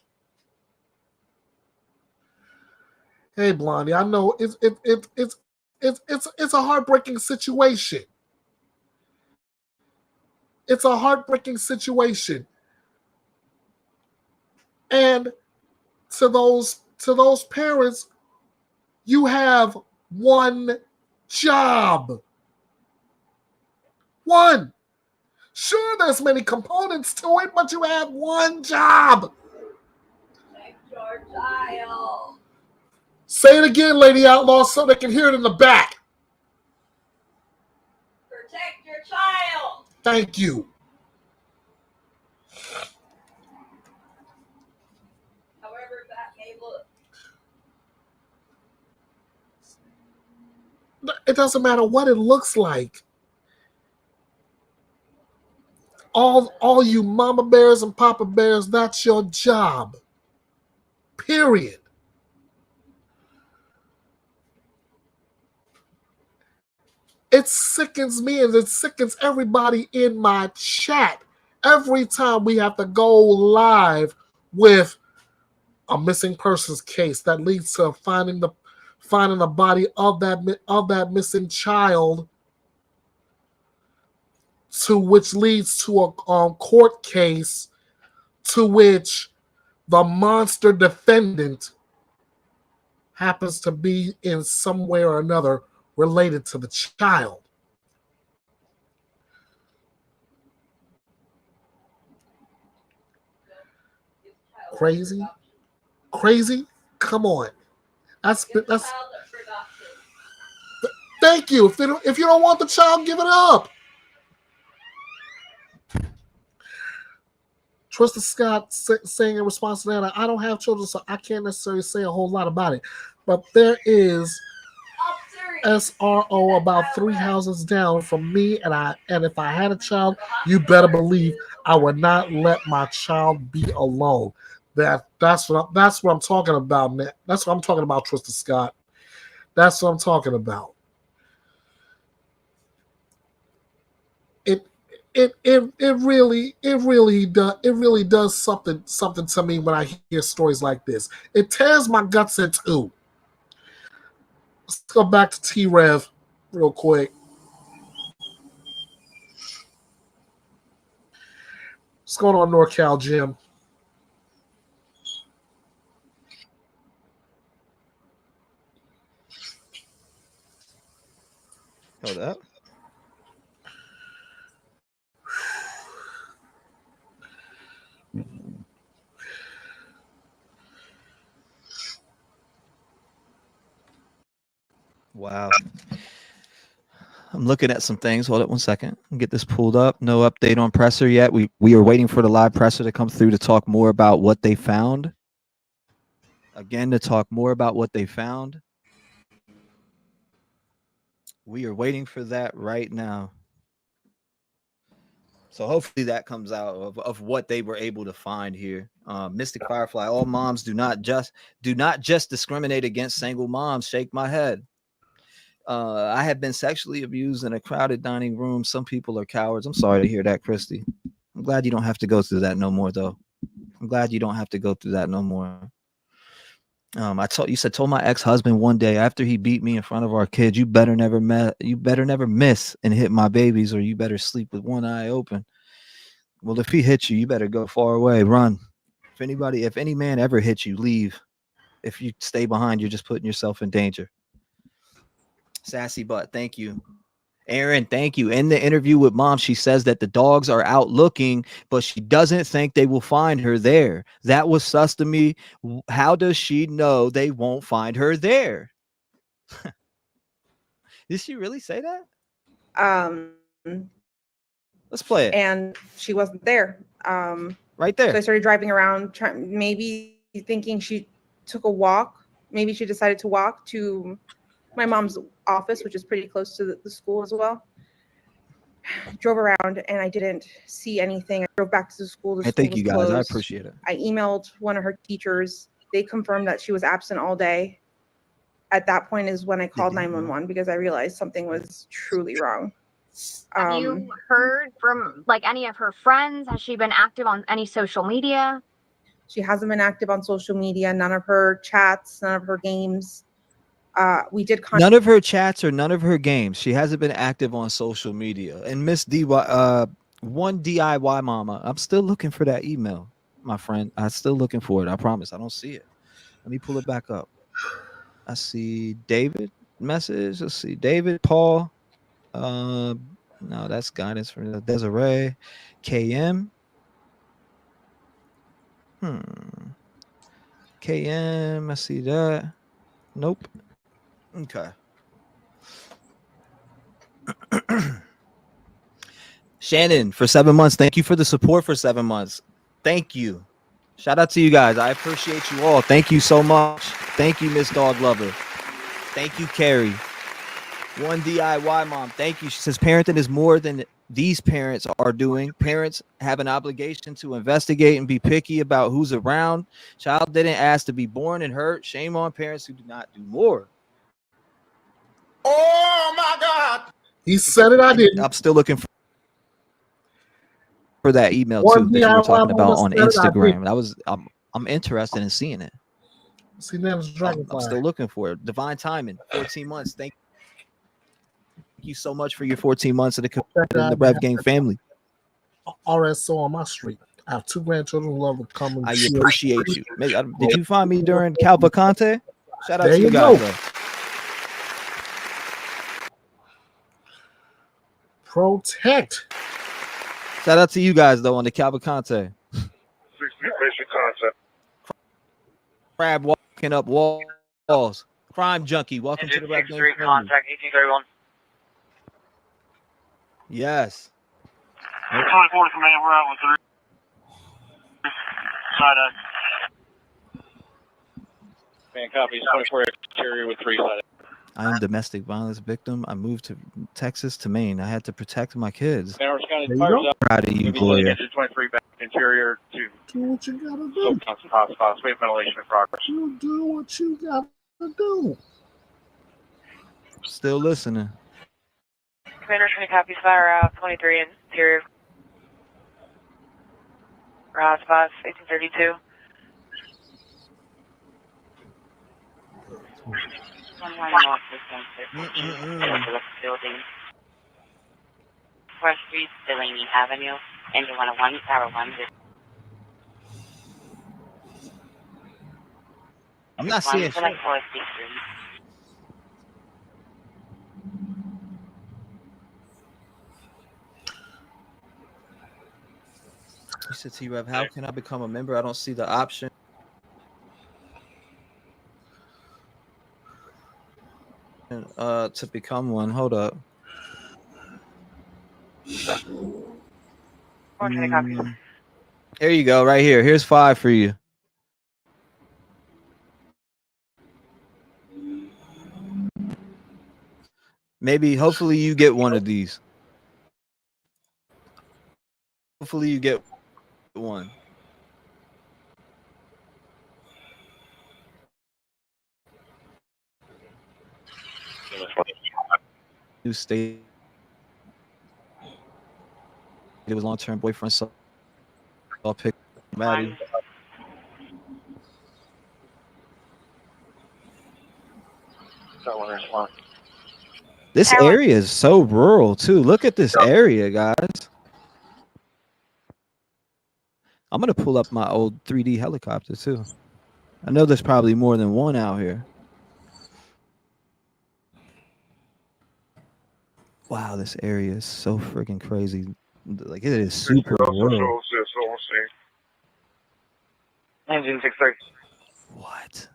Hey, Blondie, I know it's a heartbreaking situation. It's a heartbreaking situation. And to those parents, you have one job. One. Sure, there's many components to it, but you have one job. Protect your child. Say it again, Lady Outlaw, so they can hear it in the back. Protect your child. Thank you. However that may look. It doesn't matter what it looks like. All you mama bears and papa bears, that's your job. Period. It sickens me and it sickens everybody in my chat every time we have to go live with a missing persons case that leads to finding the body of that missing child, to which leads to a court case to which the monster defendant happens to be in some way or another related to the child. Crazy? Come on. That's. Thank you. If you don't want the child, give it up. Trista Scott saying in response to that, I don't have children, so I can't necessarily say a whole lot about it. But there is SRO about 3 houses down from me, and if I had a child, you better believe I would not let my child be alone. That's what I'm talking about, man. That's what I'm talking about, Trista Scott. That's what I'm talking about. really does something to me when I hear stories like this. It tears my guts in two. Let's go back to T-Rev real quick. What's going on, NorCal Jim? Hold up. Wow. I'm looking at some things. Hold up 1 second. Get this pulled up. No update on presser yet. We are waiting for the live presser to come through to talk more about what they found. Again, to talk more about what they found. We are waiting for that right now. So hopefully that comes out of what they were able to find here. Mystic Firefly, all moms do not just discriminate against single moms. Shake my head. I have been sexually abused in a crowded dining room. Some people are cowards. I'm sorry to hear that, Christy. I'm glad you don't have to go through that no more, though. I'm glad you don't have to go through that no more. Told my ex-husband one day after he beat me in front of our kids, you better never miss and hit my babies, or you better sleep with one eye open. Well, if he hits you, you better go far away, run. If any man ever hits you, leave. If you stay behind, you're just putting yourself in danger. Sassy butt, thank you. Aaron, thank you. In the interview with mom, she says that the dogs are out looking, but she doesn't think they will find her there. That was sus to me. How does she know they won't find her there? Did she really say that? Let's play it. And she wasn't there. Right there. So I started driving around, maybe thinking she took a walk. Maybe she decided to walk to my mom's office, which is pretty close to the school as well. Drove around and I didn't see anything. I drove back to the school. The school thank was you guys. closed. I appreciate it. I emailed one of her teachers. They confirmed that she was absent all day. At that point is when I called 911 because I realized something was truly wrong. Have you heard from like any of her friends? Has she been active on any social media? She hasn't been active on social media. None of her chats, none of her games. We did none of her chats or none of her games. She hasn't been active on social media. And Miss one DIY mama, I'm still looking for that email, my friend. I'm still looking for it. I promise. I don't see it. Let me pull it back up. I see David message. Let's see David, Paul. No, that's guidance from Desiree. KM. KM. I see that. Nope. Okay. Shannon for 7 months. Thank you for the support for 7 months. Thank you. Shout out to you guys. I appreciate you all. Thank you so much. Thank you, Miss Dog Lover. Thank you, Carrie. One DIY mom. Thank you. She says parenting is more than these parents are doing. Parents have an obligation to investigate and be picky about who's around. Child didn't ask to be born and hurt. Shame on parents who do not do more. Oh my God. He said it. I didn't. I'm still looking for that email too that you were talking about on Instagram. I'm interested in seeing it. See, I'm still looking for it. Divine timing. 14 months. Thank you so much for your 14 months in the Rev Gang family. RSO on my street. I have 2 grandchildren who love to come and I appreciate you. Did you find me during Cavalcante? Shout out there to you guys. Though. Protect. Shout out to you guys though on the Cavalcante. 6 basic concept. Crab walking up walls. Crime junkie. Welcome to the Rev Gang family. Contact 1831. Yes. 24 from we're out with 3. Side Man copies 24 exterior with 3 side. I am domestic violence victim. I moved to Texas to Maine. I had to protect my kids. Proud of you, Gloria. 23 back interior to do what you gotta do. Hotspots. We have ventilation in progress. You do what you gotta do. Still listening. Commander 20 copies fire out 23 interior. hotspots, 1832. 11 North Distance, building. 4th Street, Delaney Avenue, Engine 101, Tower 1. I'm not seeing shit. 4th Street. You said T-Rev, how can I become a member? I don't see the option. To become one. Hold up. Here you go, right here. Here's 5 for you. Maybe, hopefully you get one of these. Hopefully you get one. New state. It was long-term boyfriend, so I'll pick Maddie. This area is so rural too. Look at this area, guys. I'm gonna pull up my old 3D helicopter too. I know there's probably more than one out here. Wow, this area is so freaking crazy. Like, it is super rural. Engine 630. What?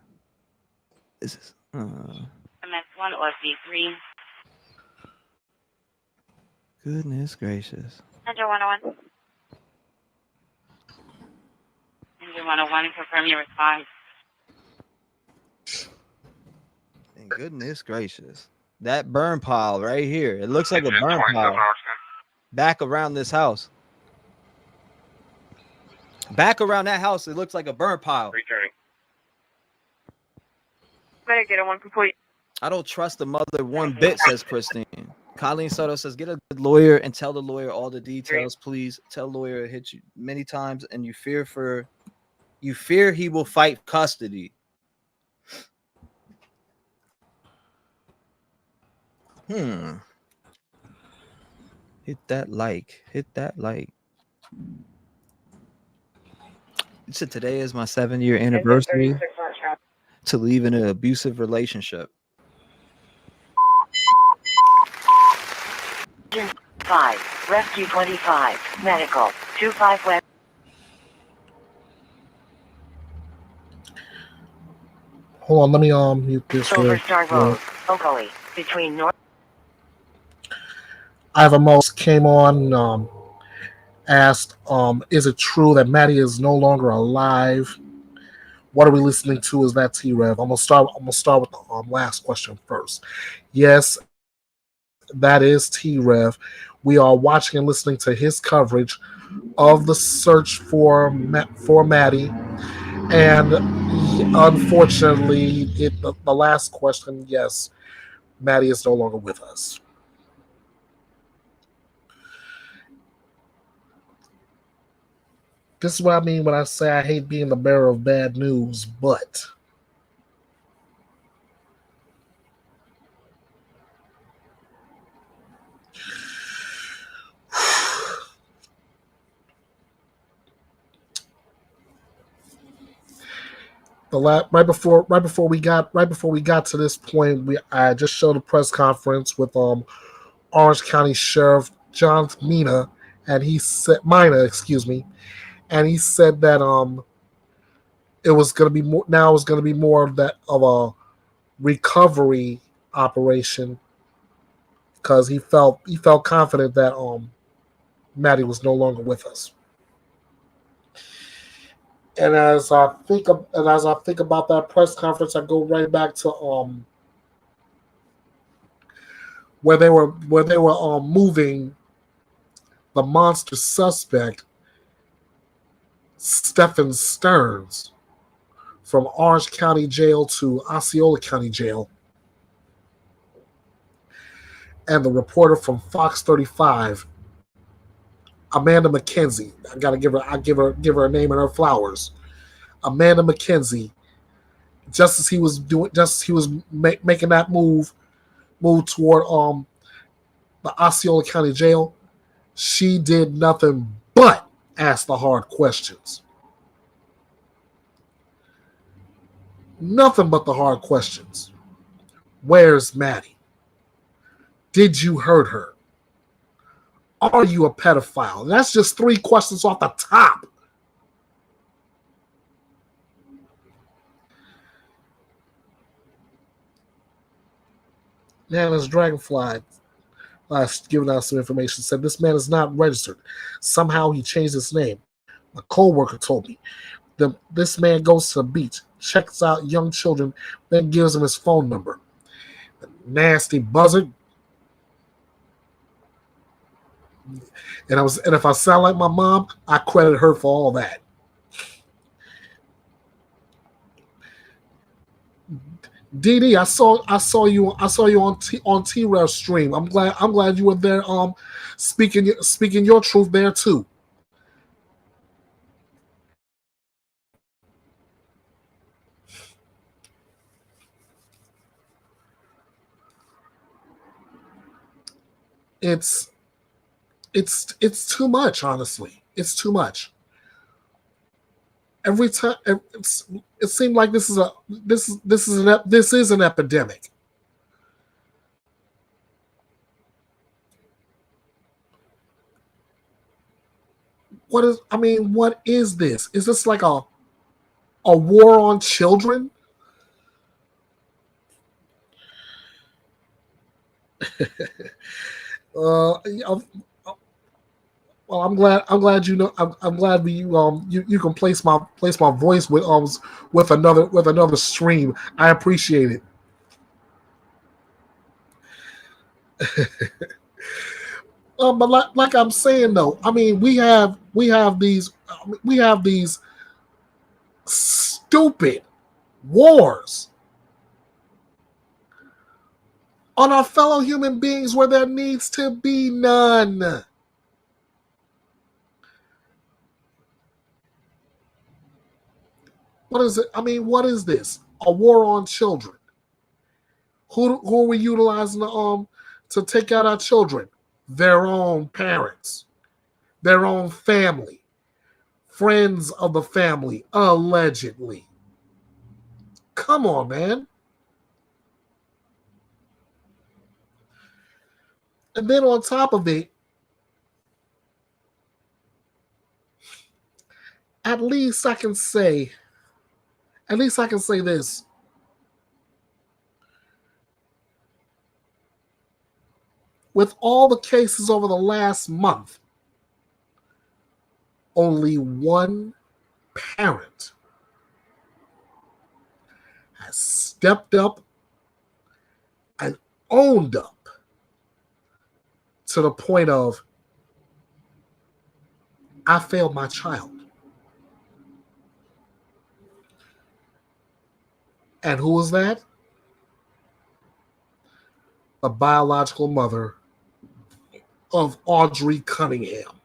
This is. MS1 or C3. Goodness gracious. Engine 101. Engine 101, confirm your response. And goodness gracious. That burn pile right here. It looks like a burn pile. Back around this house. Back around that house, it looks like a burn pile. Returning. Better get a one complete. I don't trust the mother one bit, says Christine. Madeline Soto says, get a good lawyer and tell the lawyer all the details, please. Tell lawyer hit you many times, and you fear he will fight custody. Hit that like. Hit that like. So today is my 7-year anniversary to leave in an abusive relationship. 5, Rescue 25, Medical, 25 West. Hold on, let me mute this. Silver Star Road, locally, between North. Iva Most came on, asked, is it true that Maddie is no longer alive? What are we listening to? Is that T-Rev? I'm gonna start with the last question first. Yes, that is T-Rev. We are watching and listening to his coverage of the search for Maddie, and unfortunately, the last question, yes, Maddie is no longer with us. This is what I mean when I say I hate being the bearer of bad news, but right before we got to this point, I just showed a press conference with Orange County Sheriff Mina, and he said and he said that it was going to be more now. It was going to be more of a recovery operation because he felt confident that Maddie was no longer with us. And as I think about that press conference, I go right back to where they were moving the monster suspect Stephen Stearns from Orange County Jail to Osceola County Jail. And the reporter from Fox 35 Amanda McKenzie. I gotta give her a name and her flowers. Amanda McKenzie. Just as he was making that move toward the Osceola County Jail, she did nothing but ask the hard questions. Nothing but the hard questions. Where's Maddie? Did you hurt her? Are you a pedophile? And that's just 3 questions off the top. Nana's Dragonfly giving out some information, said this man is not registered. Somehow he changed his name. My co-worker told me. This man goes to the beach, checks out young children, then gives them his phone number. The nasty buzzard. And if I sound like my mom, I credit her for all that. Dee, I saw you on T-Rev's stream. I'm glad you were there speaking your truth there too. It's too much, honestly. It's too much. Every time it seemed like this is an epidemic. What is this? Is this like a war on children? Well, I'm glad you know. I'm glad you can place my voice with another stream. I appreciate it. But like I'm saying though, we have these stupid wars on our fellow human beings where there needs to be none. What is it? What is this? A war on children. Who are we utilizing to take out our children? Their own parents, their own family, friends of the family, allegedly. Come on, man. And then on top of it, at least I can say this. With all the cases over the last month, only one parent has stepped up and owned up to the point of, I failed my child. And who was that? The biological mother of Audrey Cunningham.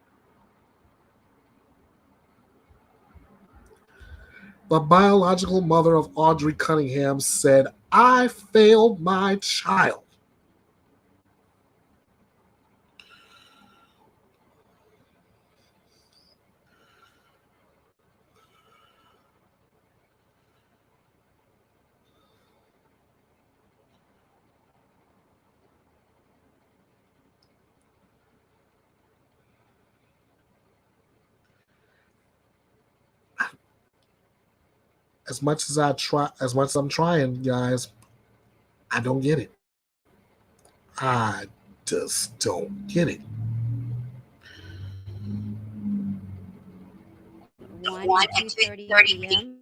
The biological mother of Audrey Cunningham said, I failed my child. As much as I'm trying, guys, I don't get it. I just don't get it. 2:30 p.m.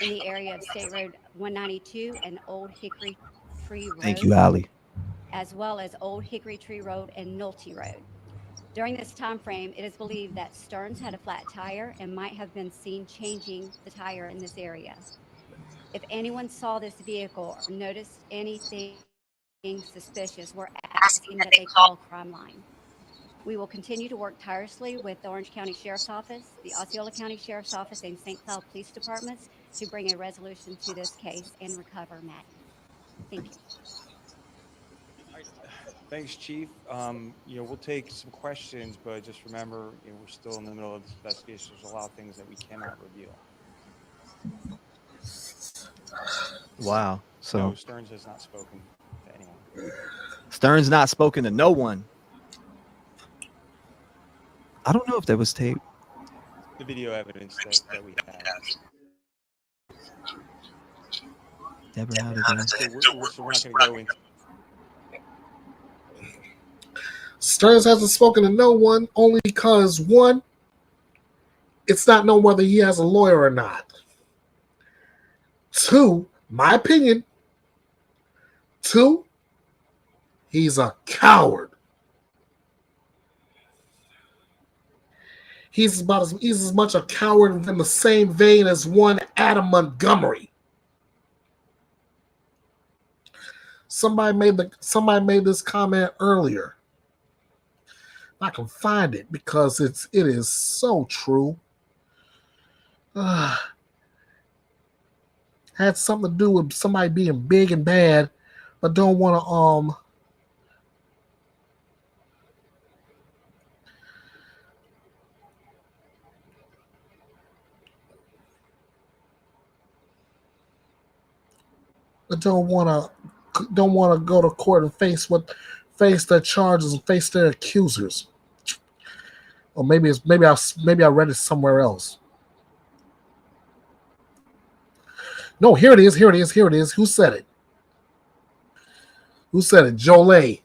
in the area of State Road 192 and Old Hickory Tree Road. Thank you, Allie. As well as Old Hickory Tree Road and Nolte Road. During this time frame, it is believed that Stearns had a flat tire and might have been seen changing the tire in this area. If anyone saw this vehicle or noticed anything suspicious, we're asking that they call Crime Line. We will continue to work tirelessly with the Orange County Sheriff's Office, the Osceola County Sheriff's Office, and St. Cloud Police Departments to bring a resolution to this case and recover Maddie. Thank you. Thanks, Chief. We'll take some questions, but just remember, we're still in the middle of this investigation. There's a lot of things that we cannot reveal. Wow. So No, Stearns has not spoken to anyone. Stearns not spoken to no one. I don't know if that was tape. The video evidence that we have. Never out again. So we're not going to go into. Stearns hasn't spoken to no one only because, one, it's not known whether he has a lawyer or not. Two, my opinion, he's a coward. He's as much a coward in the same vein as one Adam Montgomery. Somebody made this comment earlier. I can find it because it is so true. Had something to do with somebody being big and bad, but don't want to don't want to go to court and face their charges and face their accusers. Or maybe I read it somewhere else. No, here it is. Who said it? Jolie.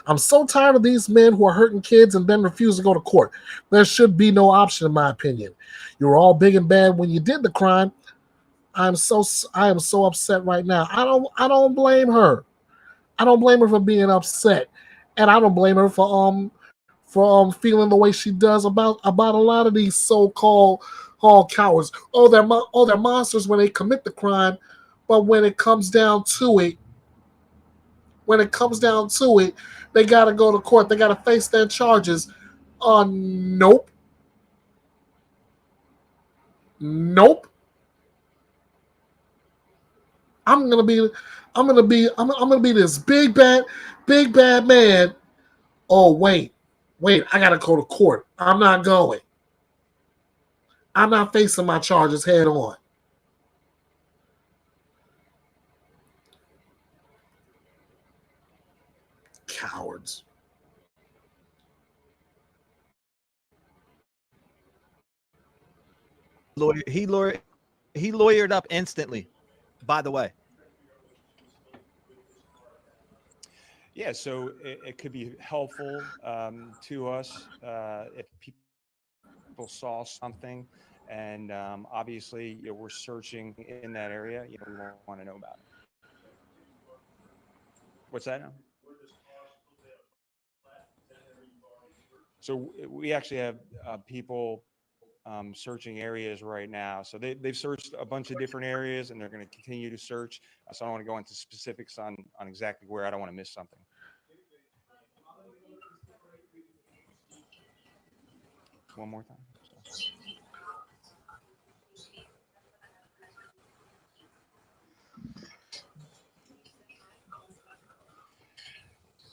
I'm so tired of these men who are hurting kids and then refuse to go to court. There should be no option, in my opinion. You were all big and bad when you did the crime. I am so upset right now. I don't blame her. I don't blame her for being upset, and I don't blame her for feeling the way she does about a lot of these so-called cowards. They're monsters when they commit the crime, but when it comes down to it, they got to go to court. They got to face their charges. Nope. I'm gonna be this big bad man. Oh wait, I gotta go to court. I'm not going. I'm not facing my charges head on. Cowards. He lawyered up instantly, by the way. Yeah, so it could be helpful to us if people saw something, and obviously, we're searching in that area. We want to know about it. What's that now? So we actually have people searching areas right now. So they've searched a bunch of different areas, and they're going to continue to search. So I don't want to go into specifics on exactly where. I don't want to miss something. One more time.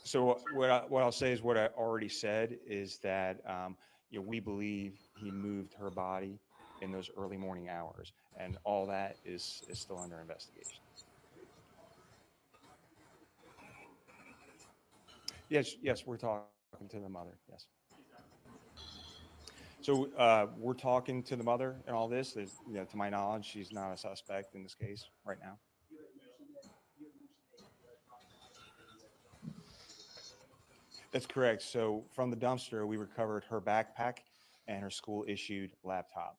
So what I'll say is what I already said is that we believe he moved her body in those early morning hours, and all that is still under investigation. Yes, we're talking to the mother. Yes. So we're talking to the mother and all this. There's, to my knowledge, she's not a suspect in this case right now. That's correct. So from the dumpster, we recovered her backpack and her school-issued laptop.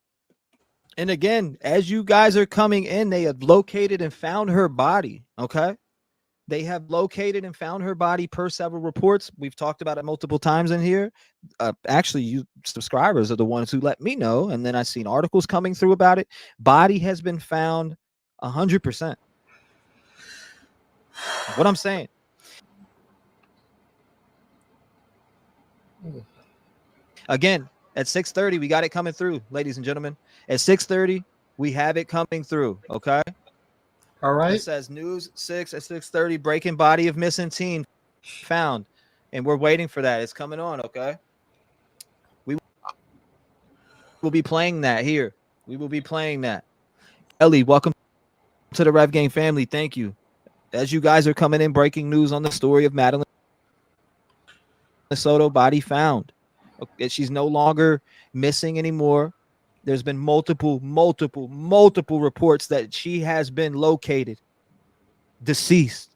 And again, as you guys are coming in, they have located and found her body. Okay. They have located and found her body per several reports. We've talked about it multiple times in here. Actually, you subscribers are the ones who let me know. And then I've seen articles coming through about it. Body has been found 100%. What I'm saying. Again, at 6:30, we got it coming through, ladies and gentlemen. At 6:30, we have it coming through. Okay. All right. It says news 6 at 6:30, breaking body of missing teen found. And we're waiting for that. It's coming on. Okay. We will be playing that here. We will be playing that. Ellie, welcome to the Rev Game family. Thank you. As you guys are coming in, breaking news on the story of Madeline Soto, body found. Okay, she's no longer missing anymore. There's been multiple reports that she has been located, deceased.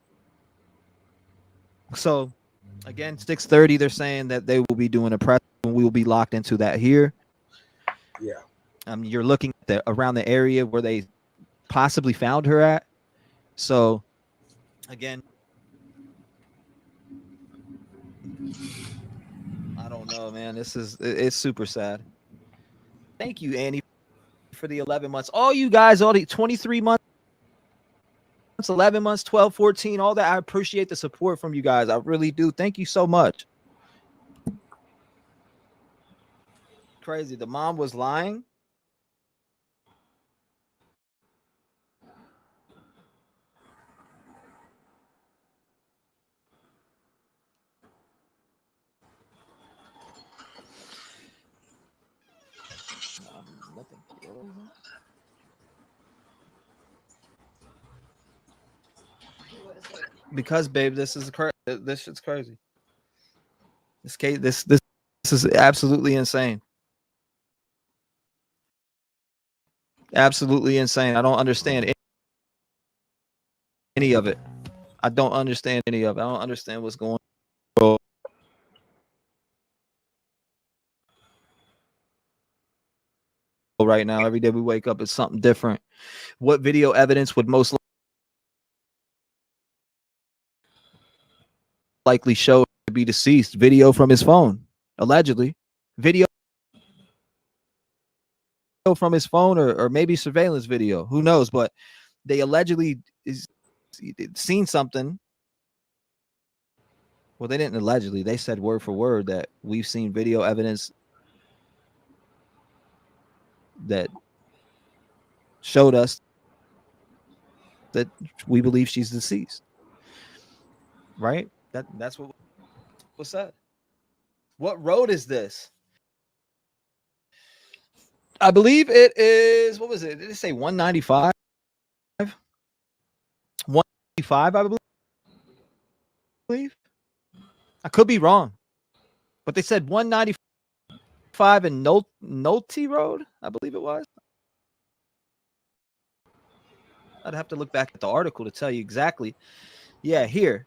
So, again, 6:30, they're saying that they will be doing a press and we will be locked into that here. Yeah. You're looking at around the area where they possibly found her at. So, again, I don't know, man. It's super sad. Thank you, Annie, for the 11 months. All you guys, all the 23 months, 11 months, 12, 14, all that. I appreciate the support from you guys. I really do. Thank you so much. Crazy. The mom was lying. Because, babe, this is crazy. This shit's crazy. This is absolutely insane. Absolutely insane. I don't understand any of it. I don't understand any of it. I don't understand what's going on right now. Every day we wake up, it's something different. What video evidence would most likely show to be deceased? Video from his phone, allegedly. Video from his phone, or maybe surveillance video. Who knows? But they allegedly seen something. Well, they didn't allegedly. They said word for word that we've seen video evidence that showed us that we believe she's deceased. Right? That's what was said. What road is this? I believe it is, what was it? Did it say 195? 195, I believe. I could be wrong. But they said 195 and Nolte Road, I believe it was. I'd have to look back at the article to tell you exactly. Yeah, here.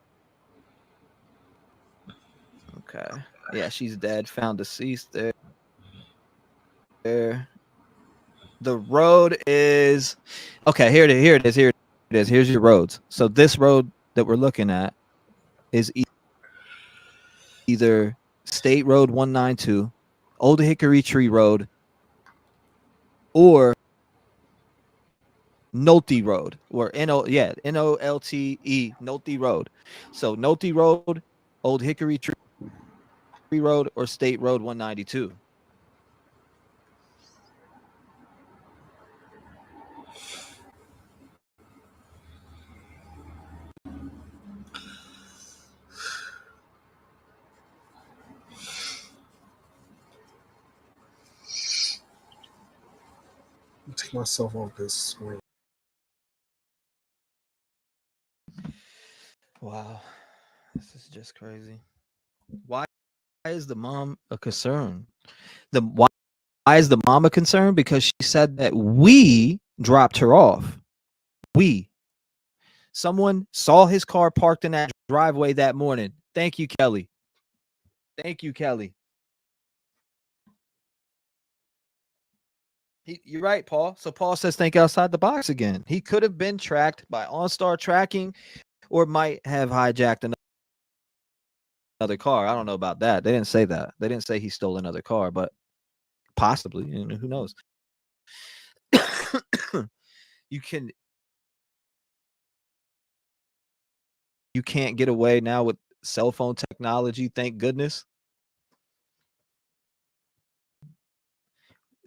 Okay. Yeah, she's dead. Found deceased there. The road is okay. Here it is. Here's your roads. So this road that we're looking at is either State Road 192, Old Hickory Tree Road, or Nolte Road, or Nolte, Nolte Road. So Nolte Road, Old Hickory Tree Road, or State Road 192. Take myself off this screen. Wow, this is just crazy. Why is the mom a concern? Why is the mom a concern? Because she said that we dropped her off. Someone saw his car parked in that driveway that morning. Thank you, Kelly. Thank you, Kelly. You're right, Paul. So Paul says think outside the box again. He could have been tracked by OnStar tracking or might have hijacked another car. I don't know about that. They didn't say that. They didn't say he stole another car, but possibly. Who knows? You can't get away now with cell phone technology, thank goodness.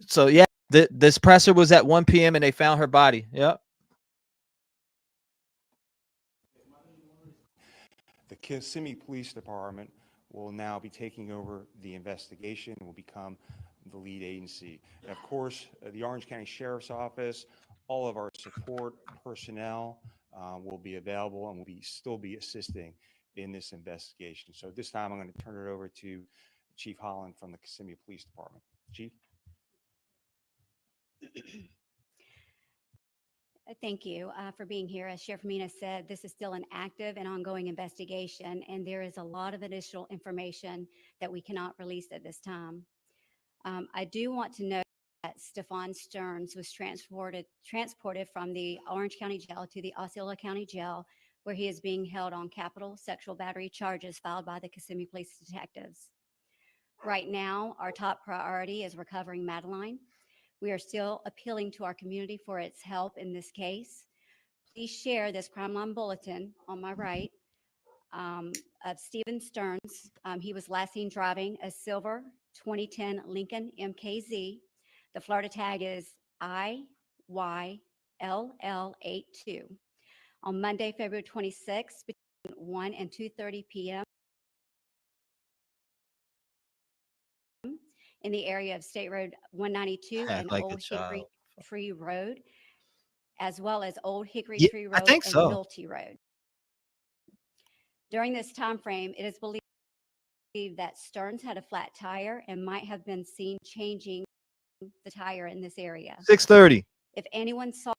So yeah, this presser was at 1 p.m. and they found her body. Yep. The Kissimmee Police Department will now be taking over the investigation and will become the lead agency. And of course, the Orange County Sheriff's Office, all of our support personnel will be available and will still be assisting in this investigation. So at this time, I'm going to turn it over to Chief Holland from the Kissimmee Police Department. Chief? Thank you for being here. As Sheriff Mina said, this is still an active and ongoing investigation, and there is a lot of additional information that we cannot release at this time. I do want to note that Stefan Stearns was transported from the Orange County Jail to the Osceola County Jail, where he is being held on capital sexual battery charges filed by the Kissimmee Police detectives. Right now, our top priority is recovering Madeline. We are still appealing to our community for its help in this case. Please share this crime line bulletin on my right of Stephen Stearns. He was last seen driving a silver 2010 Lincoln MKZ. The Florida tag is IYLL82. On Monday, February 26th, between 1 and 2:30 p.m. in the area of State Road 192 and Like a Old Hickory child. Tree Road, as well as Old Hickory Yeah, Tree I Road think and so. Milty Road. During this time frame, it is believed that Stearns had a flat tire and might have been seen changing the tire in this area. 6:30. If anyone saw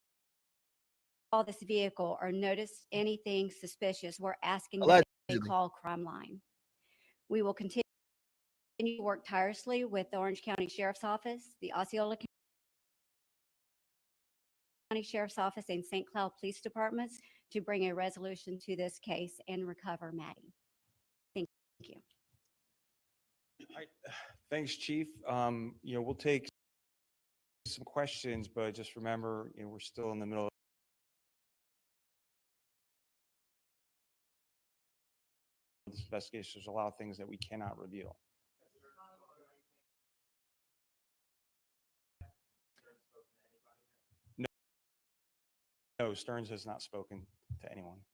this vehicle or noticed anything suspicious, we're asking that they Allegedly. call Crime Line. We will continue to work tirelessly with the Orange County Sheriff's Office, the Osceola County Sheriff's Office, and St. Cloud Police Departments to bring a resolution to this case and recover Maddie. Thank you. Thanks, Chief. We'll take some questions, but just remember, we're still in the middle of this investigation. There's a lot of things that we cannot reveal. No, Stearns has not spoken to anyone. Is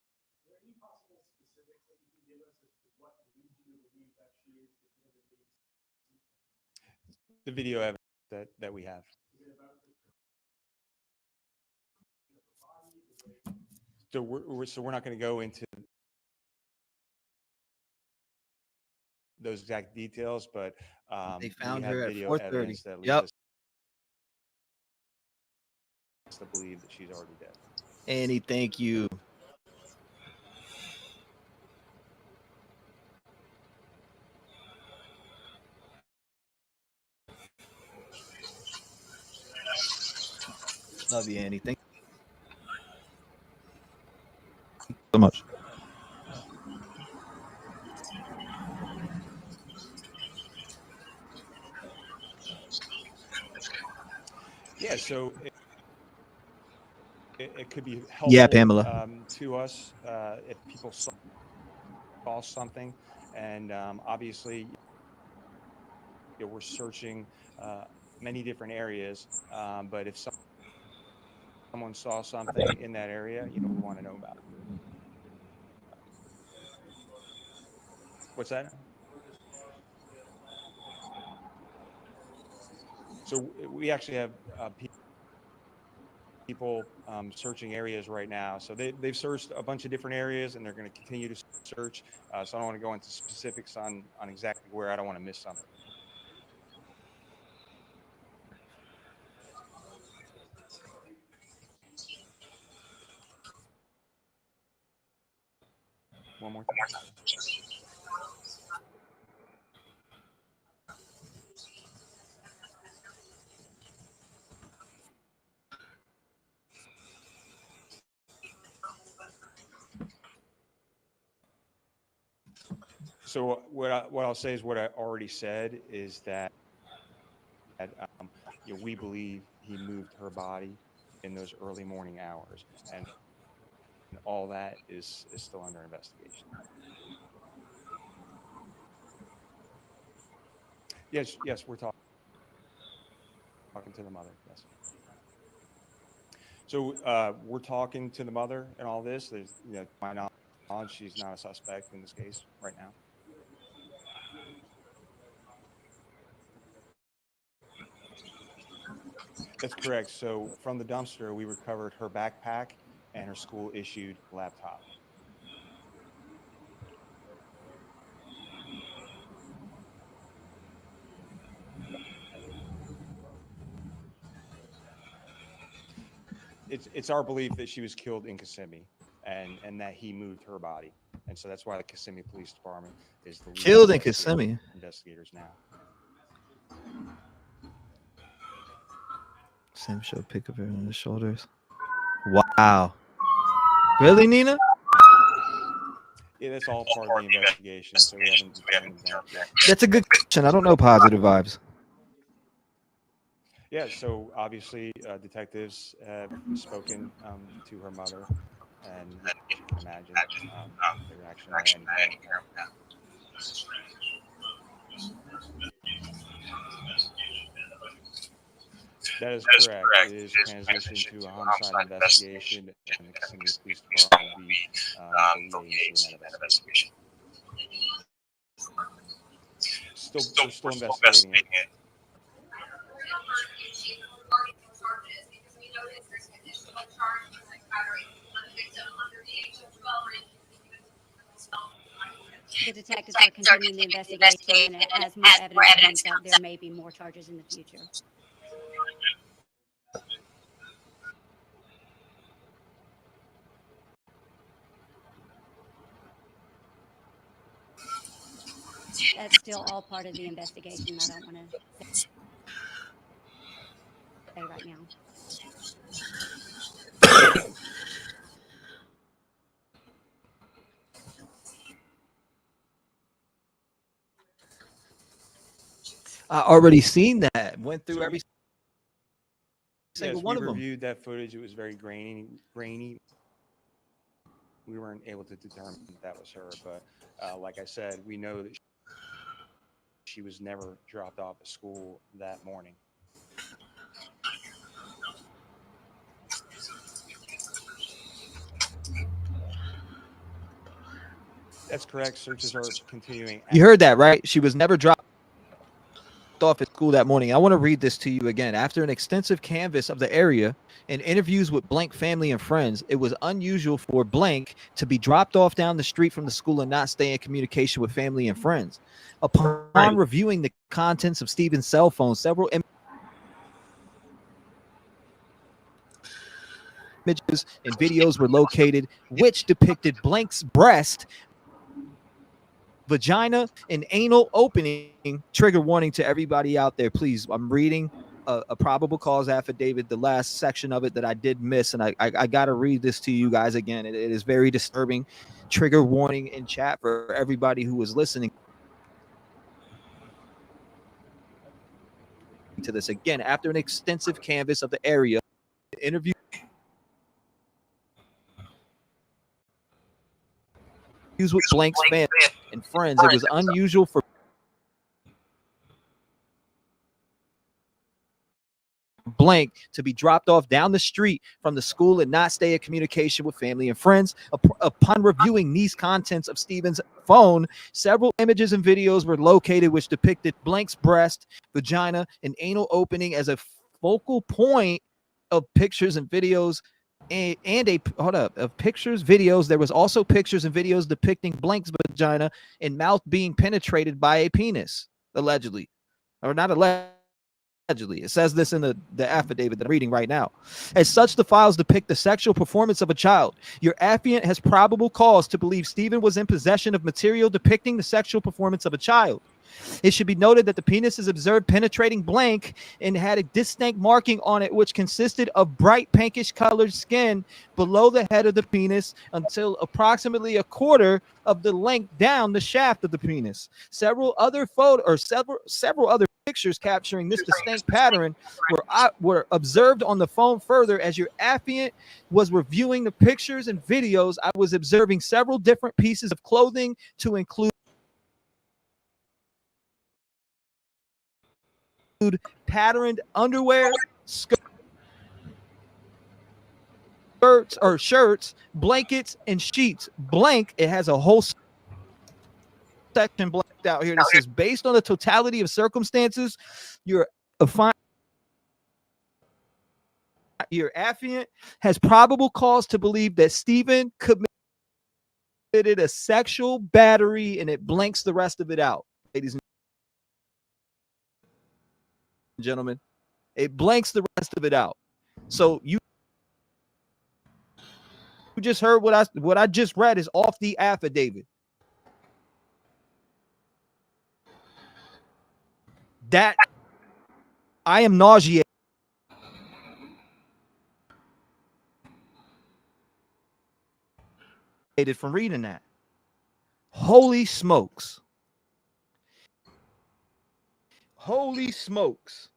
there any possible specifics that you can give us as to what leads you to believe that she is definitively deceased? The video evidence that we have. So we're not going to go into those exact details, but They found we have her at video 4:30. evidence that leads Yep. us to believe that she's already dead. Annie, thank you. Love you, Annie. Thank you so much. Yeah, so it could be helpful Yeah, Pamela. To us if people saw something, and obviously we're searching many different areas, but if someone saw something in that area, we want to know about it. What's that? So we actually have people searching areas right now. So they've searched a bunch of different areas, and they're going to continue to search. So I don't want to go into specifics on exactly where. I don't want to miss something. One more time. So what I'll say is what I already said is that we believe he moved her body in those early morning hours, and all that is still under investigation. Yes, we're talking. Talking to the mother, yes. So we're talking to the mother and all this. There's, to my knowledge, she's not a suspect in this case right now. That's correct. So from the dumpster, we recovered her backpack and her school issued laptop. It's our belief that she was killed in Kissimmee and that he moved her body. And so that's why the Kissimmee Police Department is the lead Killed in Kissimmee. investigators now. Sam showed pick of her on the shoulders. Wow. Really, Nina? Yeah, that's all part of the investigation. So we haven't determined that yet. That's a good question. I don't know positive vibes. Yeah, so obviously detectives have spoken to her mother, and you can imagine their reaction at any point. That is correct. It is transitioned to a homicide investigation, and the Kissimmee Police Department will be the liaison in that investigation. We're still investigating it. The detectives are continuing the investigation, and as more evidence comes up, there may be more charges in the future. That's still all part of the investigation. I don't want to say right now. I already seen that. Went through every single one of we them. reviewed that footage. It was very grainy. We weren't able to determine that was her, but like I said, we know that she was never dropped off at school that morning. That's correct. Searches are continuing. You heard that, right? She was never dropped off at school that morning. I want to read this to you again. After an extensive canvass of the area and interviews with Blank family and friends, it was unusual for Blank to be dropped off down the street from the school and not stay in communication with family and friends. Upon reviewing the contents of Stephen's cell phone, several images and videos were located which depicted Blank's breast, vagina, and anal opening. Trigger warning to everybody out there, please. I'm reading a probable cause affidavit, the last section of it that I did miss, and I got to read this to you guys again. It is very disturbing. Trigger warning in chat for everybody who is listening to this. Again, after an extensive canvass of the area, interview with Blank's family and friends, it was unusual for Blank to be dropped off down the street from the school and not stay in communication with family and friends. Upon reviewing these contents of Stephen's phone, several images and videos were located which depicted Blank's breast, vagina, and anal opening as a focal point of pictures and videos. Of pictures, videos. There was also pictures and videos depicting Blank's vagina and mouth being penetrated by a penis, allegedly, or not allegedly. It says this in the affidavit that I'm reading right now. As such, the files depict the sexual performance of a child. Your affiant has probable cause to believe Stephen was in possession of material depicting the sexual performance of a child. It should be noted that the penis is observed penetrating Blank and had a distinct marking on it, which consisted of bright pinkish colored skin below the head of the penis until approximately a quarter of the length down the shaft of the penis. Several other pictures capturing this distinct pattern were observed on the phone. Further, as your affiant was reviewing the pictures and videos, I was observing several different pieces of clothing to include patterned underwear, skirts or shirts, blankets, and sheets. Blank, it has a whole section blanked out here that says, based on the totality of circumstances, your affiant has probable cause to believe that Stephen committed a sexual battery, and it blanks the rest of it out, ladies and gentlemen. It blanks the rest of it out. So you just heard what I just read is off the affidavit. That I am nauseated from reading that. Holy smokes. Holy smokes.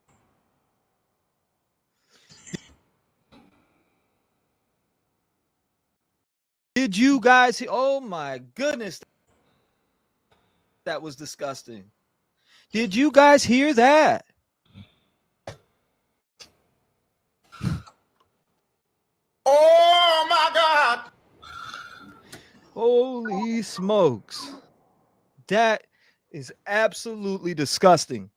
Did you guys hear? Oh my goodness. That was disgusting. Did you guys hear that? Oh my God. Holy smokes. That is absolutely disgusting.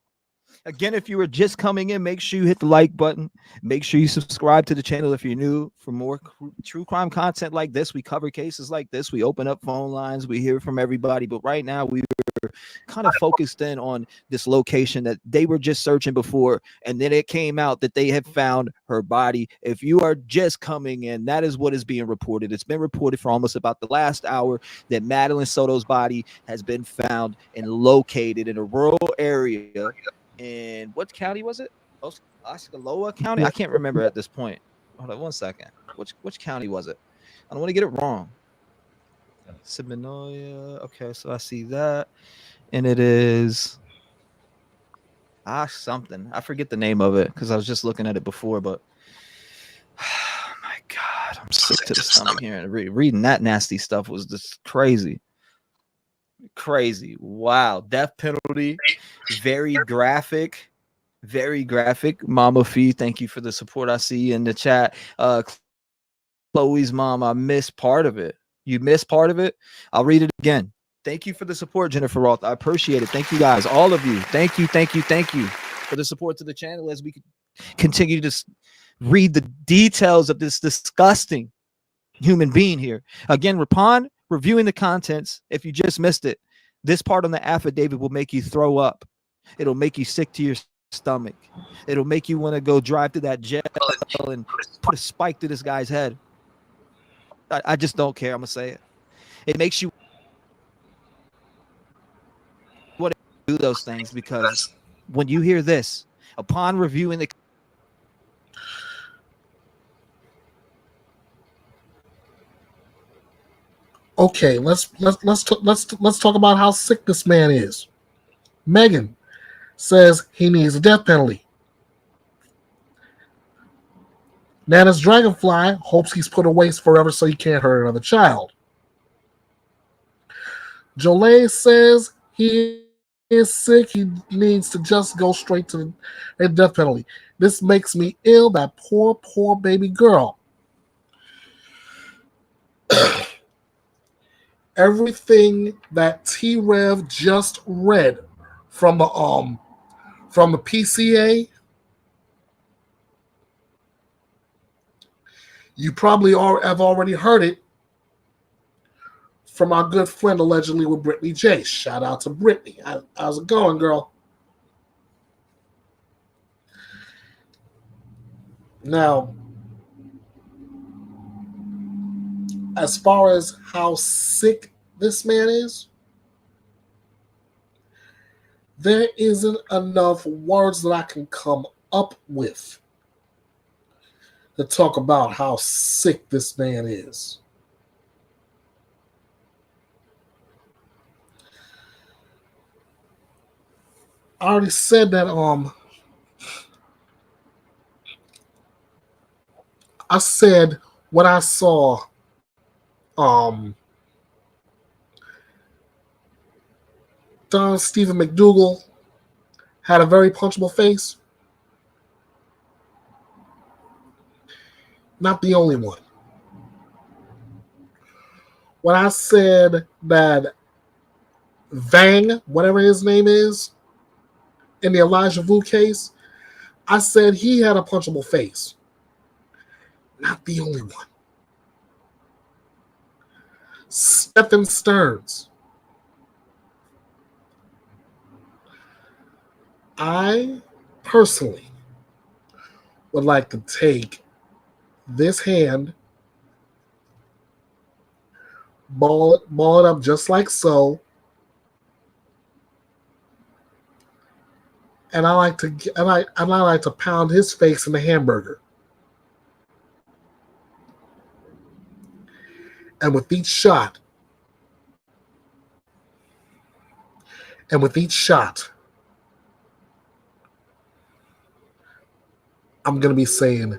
Again, if you were just coming in, make sure you hit the like button. Make sure you subscribe to the channel if you're new for more true crime content like this. We cover cases like this. We open up phone lines. We hear from everybody. But right now, we were kind of focused in on this location that they were just searching before. And then it came out that they had found her body. If you are just coming in, that is what is being reported. It's been reported for almost about the last hour that Madeline Soto's body has been found and located in a rural area. In what county was it? Osceola County? I can't remember at this point. Hold on 1 second. Which county was it? I don't want to get it wrong. Seminola. Okay, so I see that. And it is something. I forget the name of it because I was just looking at it before, but oh my God, I'm sick to the stomach here. And reading that nasty stuff was just crazy. Crazy. Wow. Death penalty. Very graphic. Very graphic. Mama Fee, thank you for the support I see in the chat. Chloe's mom, I missed part of it. You missed part of it? I'll read it again. Thank you for the support, Jennifer Roth. I appreciate it. Thank you guys. All of you. Thank you for the support to the channel as we continue to read the details of this disgusting human being here. Again, upon reviewing the contents, if you just missed it, this part on the affidavit will make you throw up. It'll make you sick to your stomach. It'll make you want to go drive to that jail and put a spike to this guy's head. I just don't care. I'm going to say it. It makes you want to do those things because when you hear this, upon reviewing the Okay, let's talk about how sick this man is. Megan says he needs a death penalty. Nana's Dragonfly hopes he's put away forever so he can't hurt another child. Jolie says he is sick. He needs to just go straight to a death penalty. This makes me ill. That poor baby girl. Everything that T-Rev just read from the PCA, you probably have already heard it from our good friend allegedly with Brittany J. Shout out to Brittany. How's it going, girl? Now, as far as how sick this man is, there isn't enough words that I can come up with to talk about how sick this man is. I already said that I said what I saw Don Stephen McDougal had a very punchable face. Not the only one. When I said that Vang, whatever his name is, in the Elijah Vu case, I said he had a punchable face. Not the only one. Stephen Stearns. I personally would like to take this hand, ball it up just like so, and I like to pound his face in the hamburger. And with each shot, I'm going to be saying,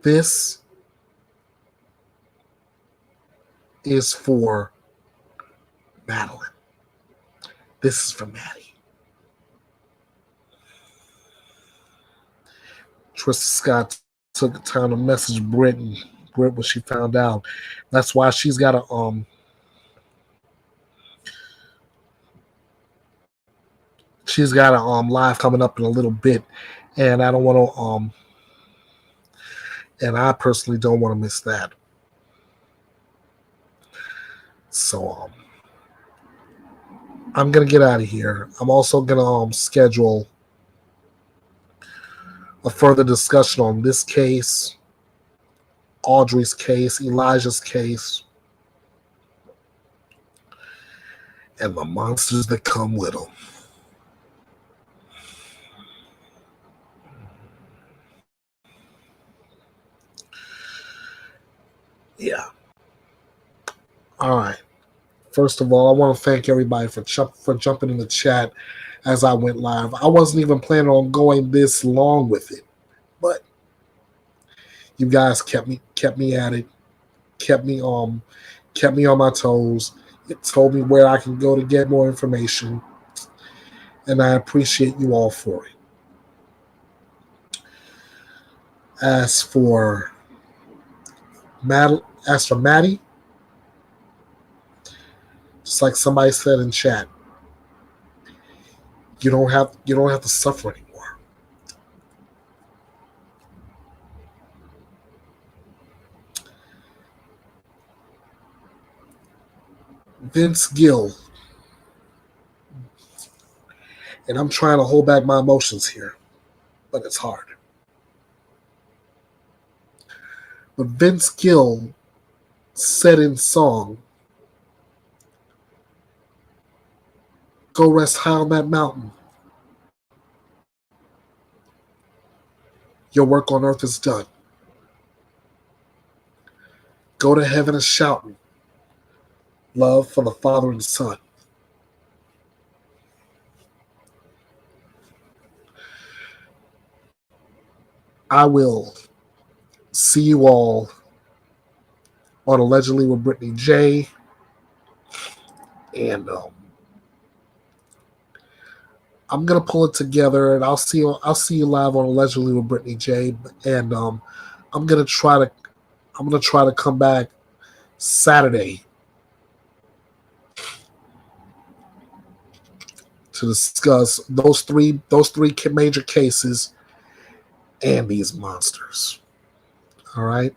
this is for Madeline. This is for Maddie. Trista Scott took the time to message Britt when she found out. That's why she's got a live coming up in a little bit, and I don't want to and I personally don't want to miss that. So I'm gonna get out of here. I'm also gonna schedule a further discussion on this case, Audrey's case, Elijah's case, and the monsters that come with them. Yeah. All right. First of all, I want to thank everybody for jumping in the chat as I went live. I wasn't even planning on going this long with it, but you guys kept me at it, kept me on my toes. It told me where I can go to get more information, and I appreciate you all for it. As for Maddie, just like somebody said in chat, you don't have to suffer anymore. Vince Gill, and I'm trying to hold back my emotions here, but it's hard. But Vince Gill said in song, "Go rest high on that mountain. Your work on earth is done. Go to heaven and shouting. Love for the Father and Son." I will see you all on Allegedly with Brittany J. And I'm gonna pull it together, and I'll see you live on Allegedly with Brittany J. And I'm gonna try to come back Saturday to discuss those three major cases and these monsters. All right.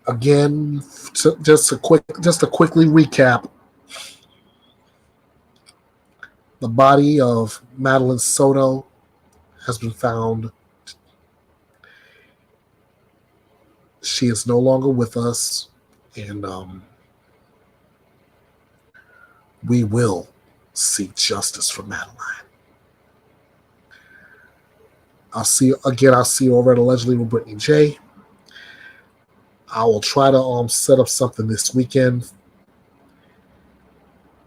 Again, just to quickly recap, the body of Madeline Soto has been found. She is no longer with us, and we will seek justice for Madeline. I'll see you over at Allegedly with Brittany J. I will try to set up something this weekend.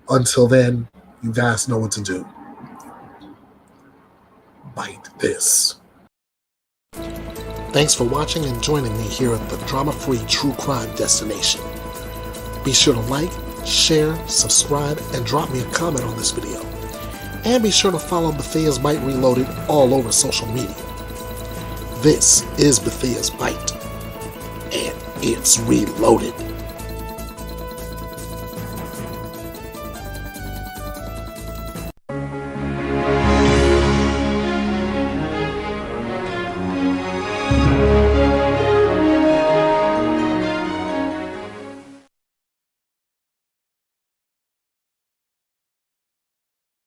Until then, you guys know what to do. Byte this. Thanks for watching and joining me here at the drama-free true crime destination. Be sure to like, share, subscribe, and drop me a comment on this video. And be sure to follow Bethea's Byte Reloaded all over social media. This is Bethea's Byte. It's Reloaded.